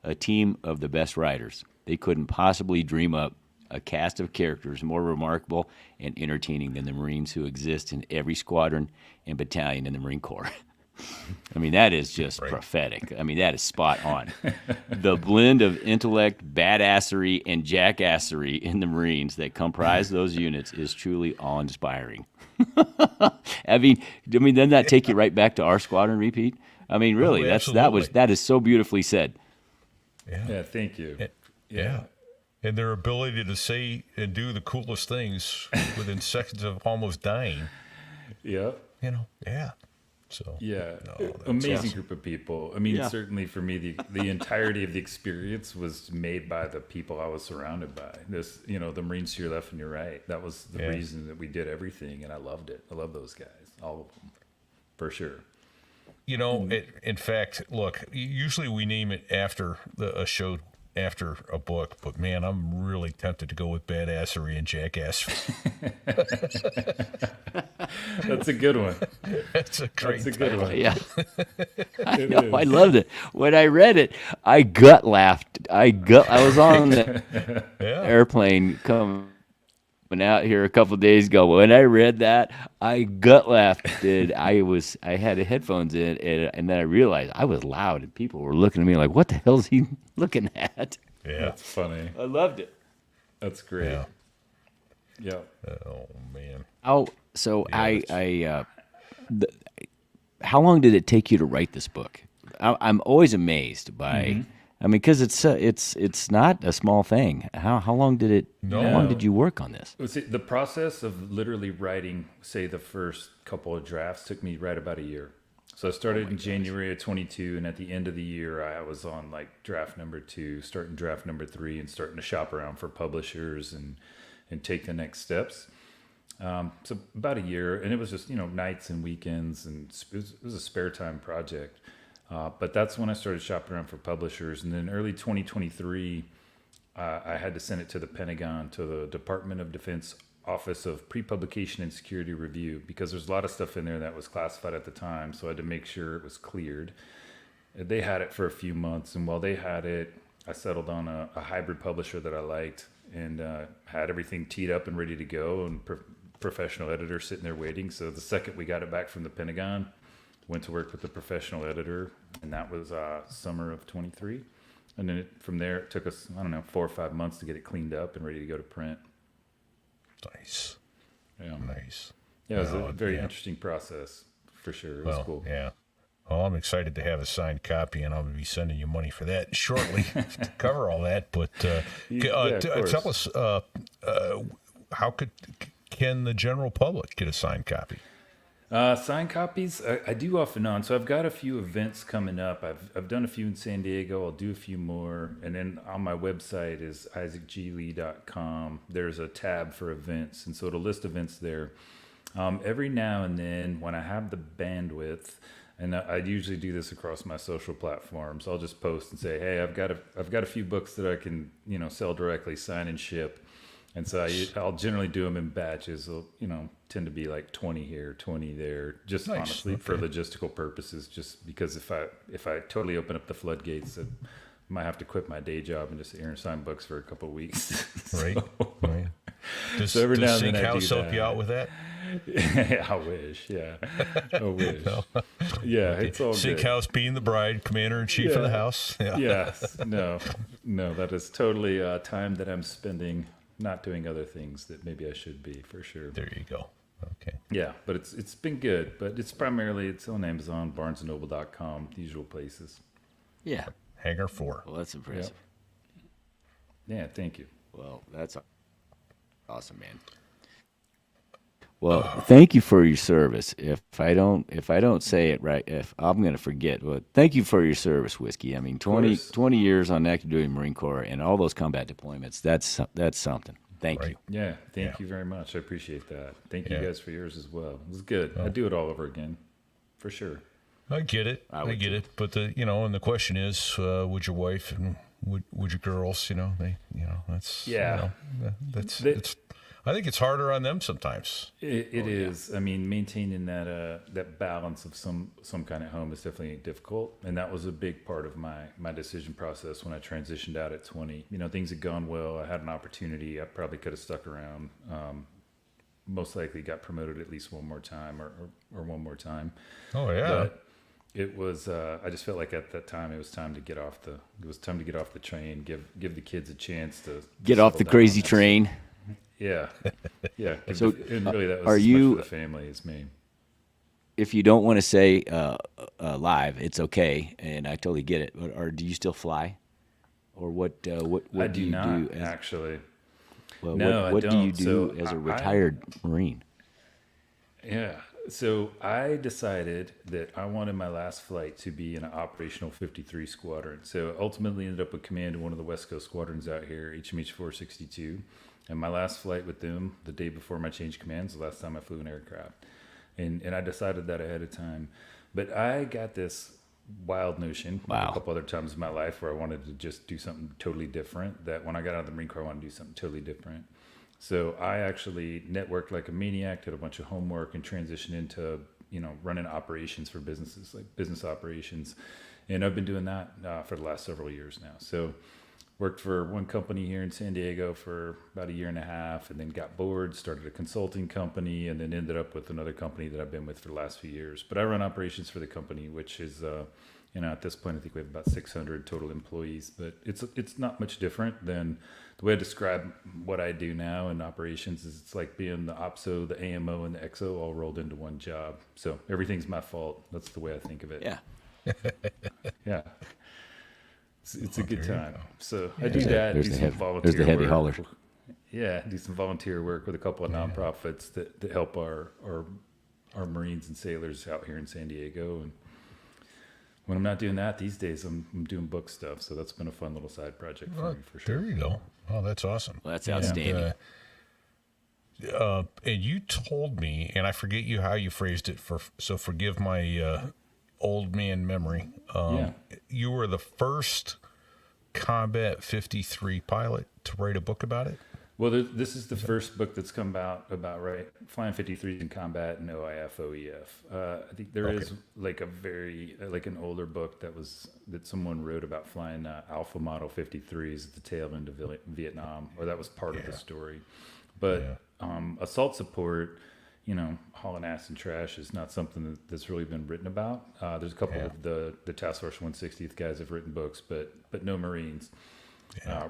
a team of the best writers, they couldn't possibly dream up a cast of characters more remarkable and entertaining than the Marines who exist in every squadron and battalion in the Marine Corps. That is just prophetic. That is spot on. The blend of intellect, badassery, and jackassery in the Marines that comprise those units is truly awe-inspiring. Doesn't that take you right back to our squadron, Repeat? Really, that is so beautifully said. Yeah, thank you. Yeah. And their ability to say and do the coolest things within seconds of almost dying. Yeah. Yeah. So amazing group of people. Certainly for me, the entirety of the experience was made by the people I was surrounded by. The Marines to your left and your right. That was the reason that we did everything, and I loved it. I love those guys, all of them, for sure. In fact, look, usually we name it after a show, after a book, but man, I'm really tempted to go with badassery and jackassery. That's a good one. That's a good one. Yeah. I loved it. When I read it, I gut laughed. I was on the airplane coming out here a couple of days ago. When I read that, I gut laughed. I had the headphones in, and then I realized I was loud, and people were looking at me like, "What the hell is he looking at?" Yeah, that's funny. I loved it. That's great. Yeah. Oh man. So how long did it take you to write this book? I'm always amazed by. Because it's not a small thing. How long did it? No. How long did you work on this? The process of literally writing, say, the first couple of drafts took me right about a year. So I started in January of 22, and at the end of the year, I was on draft number 2, starting draft number 3, and starting to shop around for publishers and take the next steps. So about a year, and it was just nights and weekends, and it was a spare time project. But that's when I started shopping around for publishers. And then early 2023, I had to send it to the Pentagon, to the Department of Defense Office of Pre-Publication and Security Review, because there's a lot of stuff in there that was classified at the time. So I had to make sure it was cleared. They had it for a few months. And while they had it, I settled on a hybrid publisher that I liked, and had everything teed up and ready to go, and professional editor sitting there waiting. So the second we got it back from the Pentagon, went to work with the professional editor, and that was summer of 23. And then from there, it took us, 4 or 5 months to get it cleaned up and ready to go to print. Nice. Yeah. Nice. Yeah, it was a very interesting process, for sure. It was cool. Yeah. Well, I'm excited to have a signed copy, and I'm going to be sending you money for that shortly to cover all that. But tell us, how can the general public get a signed copy? Signed copies, I do off and on. So I've got a few events coming up. I've done a few in San Diego. I'll do a few more. And then on my website is isaacglee.com. There's a tab for events. And so it'll list events there. Every now and then when I have the bandwidth, and I usually do this across my social platforms, I'll just post and say, hey, I've got a few books that I can, sell directly, sign and ship. And so I'll generally do them in batches. They'll, tend to be like 20 here, 20 there, just Nice. honestly for logistical purposes, just because if I totally open up the floodgates, I might have to quit my day job and just sign books for a couple of weeks. Right. Right. Does, So every now does and then Sync I do House help that. you out with that? I wish, yeah. I wish. Yeah, it's all Sync good. House being the bride, commander in chief of the Yeah. house. Yeah. Yes. No, that is totally time that I'm spending not doing other things that maybe I should be, for sure. There you go. Okay. Yeah, but it's been good. But it's on Amazon, BarnesandNoble.com, the usual places. Yeah. Hangar 4. Well, that's impressive. Yeah, thank you. Well, that's awesome, man. Well, thank you for your service. If I don't say it right, if I'm going to forget. Well, thank you for your service, Whiskey. I mean, 20 years on active duty Marine Corps and all those combat deployments. That's something. Thank you. Right. Yeah, thank you very much. I appreciate that. Thank you Yeah. guys for yours as well. It was good. I'd do it all over again, for sure. I get it. I I would get too. it. But and the question is, would your wife and would your girls, that's, Yeah. that's, They- it's, I think it's harder on them sometimes. It is. I mean, maintaining that balance of some kind of home is definitely difficult, and that was a big part of my decision process when I transitioned out at 20. Things had gone well. I had an opportunity. I probably could have stuck around. Most likely got promoted at least one more time or one more time. Oh, yeah. But it was. I just felt like at that time it was time to get off the train. Give the kids a chance to Get off the settle down. crazy train. Yeah, yeah. So, and really, that was are as you- much for the family as me. If you don't want to say live, it's okay, and I totally get it. Or do you still fly? Or what I do you not do as actually. well, No, I what do you don't. do So as a I- retired Marine? Yeah. So I decided that I wanted my last flight to be in an operational 53 squadron. So ultimately ended up with command of one of the West Coast squadrons out here, HMH 462. And my last flight with them, the day before my change commands, the last time I flew an aircraft. And I decided that ahead of time. But I got this wild notion Wow. a couple other times in my life where I wanted to just do something totally different, that when I got out of the Marine Corps, I wanted to do something totally different. So I actually networked like a maniac, did a bunch of homework, and transitioned into, running operations for businesses, like business operations. And I've been doing that for the last several years now. So worked for one company here in San Diego for about a year and a half, and then got bored, started a consulting company, and then ended up with another company that I've been with for the last few years. But I run operations for the company, which is, at this point, I think we have about 600 total employees. But it's not much different than the way I describe what I do now in operations is it's like being the OPSO, the AMO, and the XO all rolled into one job. So everything's my fault. That's the way I think of it. Yeah. Yeah. It's a good time. So I do There's that, there's do the some heavy- volunteer there's the heavy work. haulers. Yeah, do some volunteer work with a couple of nonprofits that help our Marines and sailors out here in San Diego. And when I'm not doing that these days, I'm doing book stuff. So that's been a fun little side project for me, for sure. There you go. Oh, that's awesome. Well, that's outstanding. And you told me, and I forget how you phrased it, so forgive my old man memory. Yeah. You were the first Combat 53 pilot to write a book about it? Well, this is the first book that's come about right flying 53s in combat and OIF, OEF. I think there is like a very like an older book that someone wrote about flying Alpha Model 53s at the tail end of Vietnam, or that was part of the story. But assault support, hauling ass and trash is not something that's really been written about. There's a couple of the Task Force 160th guys have written books, but no Marines.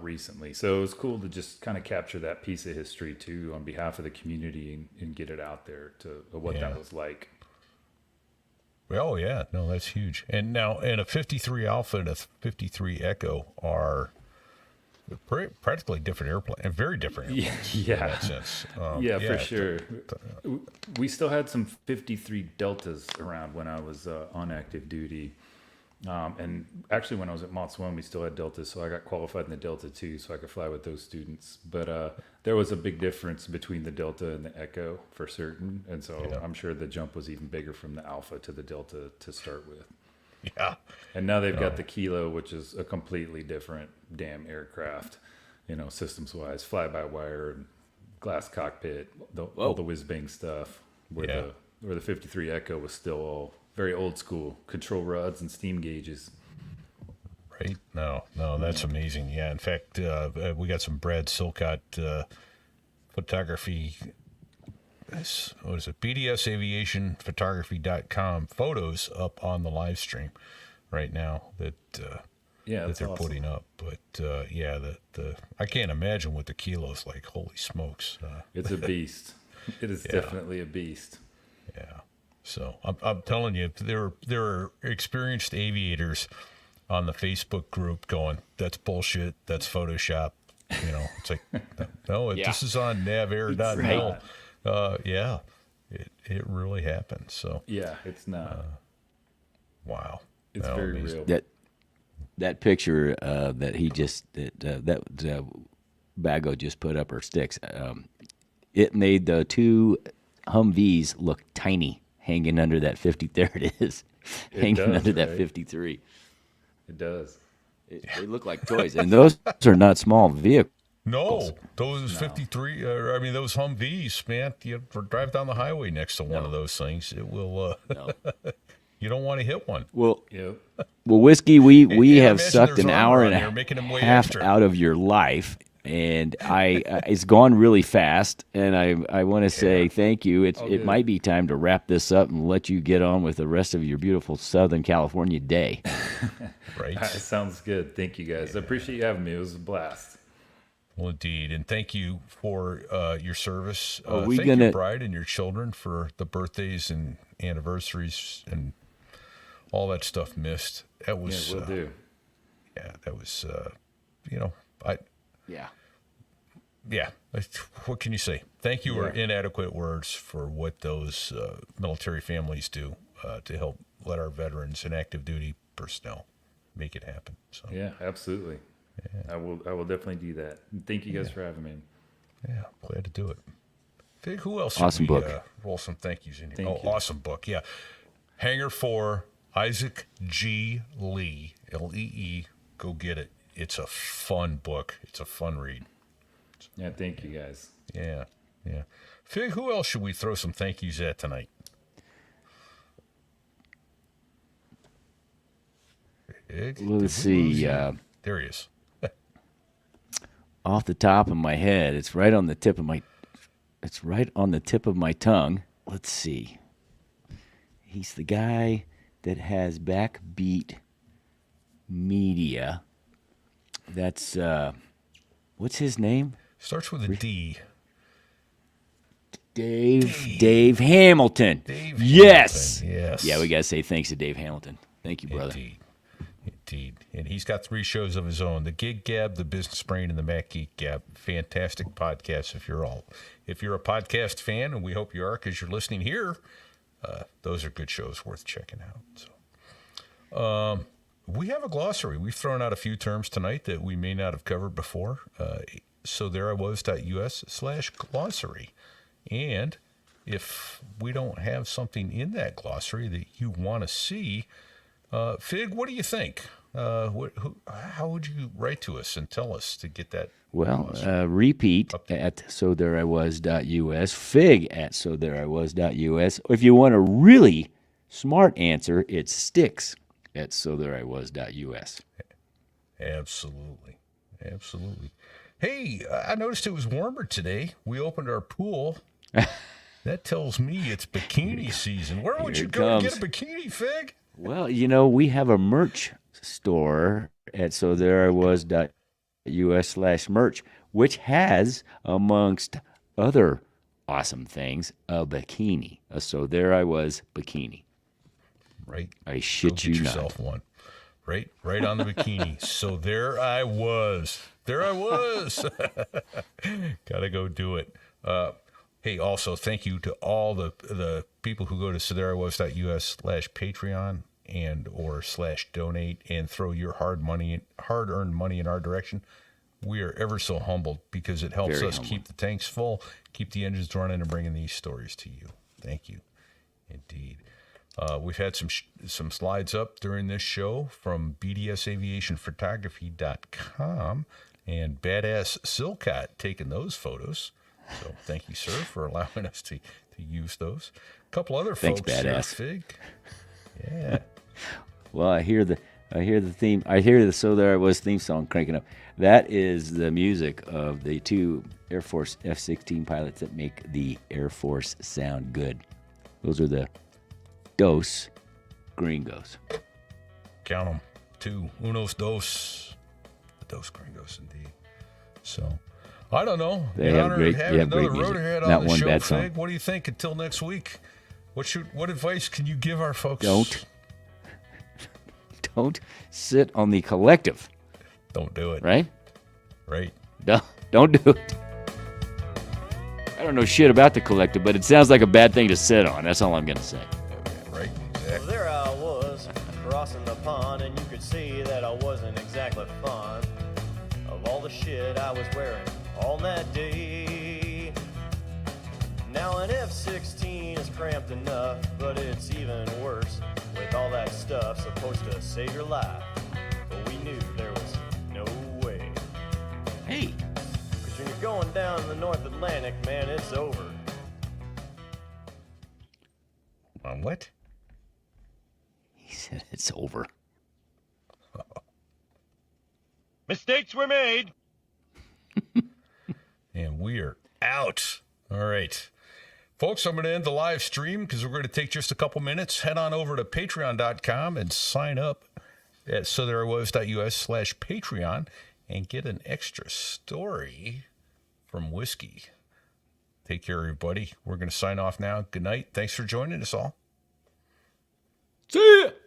Recently. So it was cool to just kind of capture that piece of history too on behalf of the community and get it out there to what that was like. Oh, yeah. No, that's huge. And now, and a 53 Alpha and a 53 Echo are practically different airplane, and very different airplanes in that sense. For sure. We still had some 53 Deltas around when I was on active duty. And actually, when I was at Mott's One, we still had Deltas, so I got qualified in the Delta too, so I could fly with those students. But there was a big difference between the Delta and the Echo for certain, and so I'm sure the jump was even bigger from the Alpha to the Delta to start with. Yeah. And now they've got the Kilo, which is a completely different damn aircraft, systems-wise, fly-by-wire and glass cockpit, all the whiz-bang stuff, where the 53 Echo was still all very old school, control rods and steam gauges. Right? No, that's amazing. Yeah, in fact, we got some Brad Silcott photography. What is it? BDSaviationphotography.com photos up on the live stream right now that they're awesome. putting up. But I can't imagine what the Kilo's like. Holy smokes! It's a beast. It is definitely a beast. Yeah. So I'm telling you, there are experienced aviators on the Facebook group going, "That's bullshit. That's Photoshop." It's like, no, this is on navair.mil. It really happened. So yeah, it's not. Wow, It's very amazing. real. That picture that he just that Bago just put up, or Sticks, it made the two Humvees look tiny hanging under that 50. There it is, hanging does, under that right? 53. It does. They look like toys, and those are not small vehicles. No, those 53, those Humvees, man, you drive down the highway next to one of those things. It will, you don't want to hit one. Well, Yep. Whiskey, we And have imagine sucked there's an armor hour on and there, a making them weigh half extra. out of your life, and it's gone really fast. And I want to say thank you. It good. might be time to wrap this up and let you get on with the rest of your beautiful Southern California day. Right. It sounds good. Thank you guys. I appreciate you having me. It was a blast. Well, indeed. And thank you for your service. we thank gonna- your bride and your children for the birthdays and anniversaries and all that stuff missed. That was, Yeah, we'll do. that was, Yeah. what can you say? Thank you are inadequate words for what those military families do to help let our veterans and active duty personnel make it happen. So Yeah, absolutely. Yeah. I will definitely do that. Thank you guys for having me. yeah, glad to do it. Fig, who else? Awesome should we, book. Roll some thank yous in here. Thank you. Awesome book. Yeah, Hangar 4, Isaac G. Lee, Lee. Go get it. It's a fun book. It's a fun read. Yeah, thank you guys. Yeah. Fig, who else should we throw some thank yous at tonight? Fig, did we Let's see. lose him? There he is. Off the top of my head, it's right on the tip of my tongue. Let's see. He's the guy that has Backbeat Media. That's what's his name? Starts with a D. Dave Hamilton. Dave Yes. Hamilton, yes. Yeah, we got to say thanks to Dave Hamilton. Thank you, brother. Indeed. And he's got 3 shows of his own: the Gig Gab, the Business Brain, and the Mac Geek Gab. Fantastic podcasts. If you're a podcast fan, and we hope you are because you're listening here, those are good shows worth checking out. So, we have a glossary. We've thrown out a few terms tonight that we may not have covered before. So there I was.us/glossary. And if we don't have something in that glossary that you want to see, Fig, what do you think? How would you write to us and tell us to get that? Well, repeat at sothereiwas.us, fig at sothereiwas.us. If you want a really smart answer, it's sticks at sothereiwas.us. Absolutely. Hey, I noticed it was warmer today. We opened our pool. That tells me it's bikini season. Where would you go to get a bikini, Fig? Well, we have a merch store at sothereiwas.us/merch, which has, amongst other awesome things, a bikini. A So There I Was bikini. Right. I shit Go you get not. yourself one. Right on the bikini. So there I was. Gotta go do it. Hey, also, thank you to all the people who go to sotherewwas.us/Patreon and or /donate and throw your hard-earned money in our direction. We are ever so humbled because it helps us keep the tanks full, keep the engines running, and bringing these stories to you. Thank you, indeed. We've had some slides up during this show from bdsaviationphotography.com and Badass Silcat taking those photos. So thank you, sir, for allowing us to use those. A couple other Thanks, folks Badass. here, Fig. Yeah. Well, I hear the theme. I hear the So There I Was theme song cranking up. That is the music of the two Air Force F-16 pilots that make the Air Force sound good. Those are the Dos Gringos. Count them. 2. Unos dos. The Dos Gringos, indeed. So, I don't know. They In have honor great- of having they have great another music. Rotorhead Not on the one show, bad song. Fig, what do you think until next week? What advice can you give our folks? Don't sit on the collective. Don't do it. Right? Right. Don't do it. I don't know shit about the collective, but it sounds like a bad thing to sit on. That's all I'm going to say. Right. So Exactly. there I was, crossing the pond, and you could see that I wasn't exactly fond of all the shit I was wearing on that day. Now an F-16 is cramped enough, but it's even worse with all that stuff supposed to save your life. But we knew there was no way. Hey. Cause when you're going down the North Atlantic, man, it's over. What? He said it's over. Mistakes were made. And we are out. All right. Folks, I'm going to end the live stream because we're going to take just a couple minutes. Head on over to patreon.com and sign up at sotherewwas.us/Patreon and get an extra story from Whiskey. Take care, everybody. We're going to sign off now. Good night. Thanks for joining us all. See ya.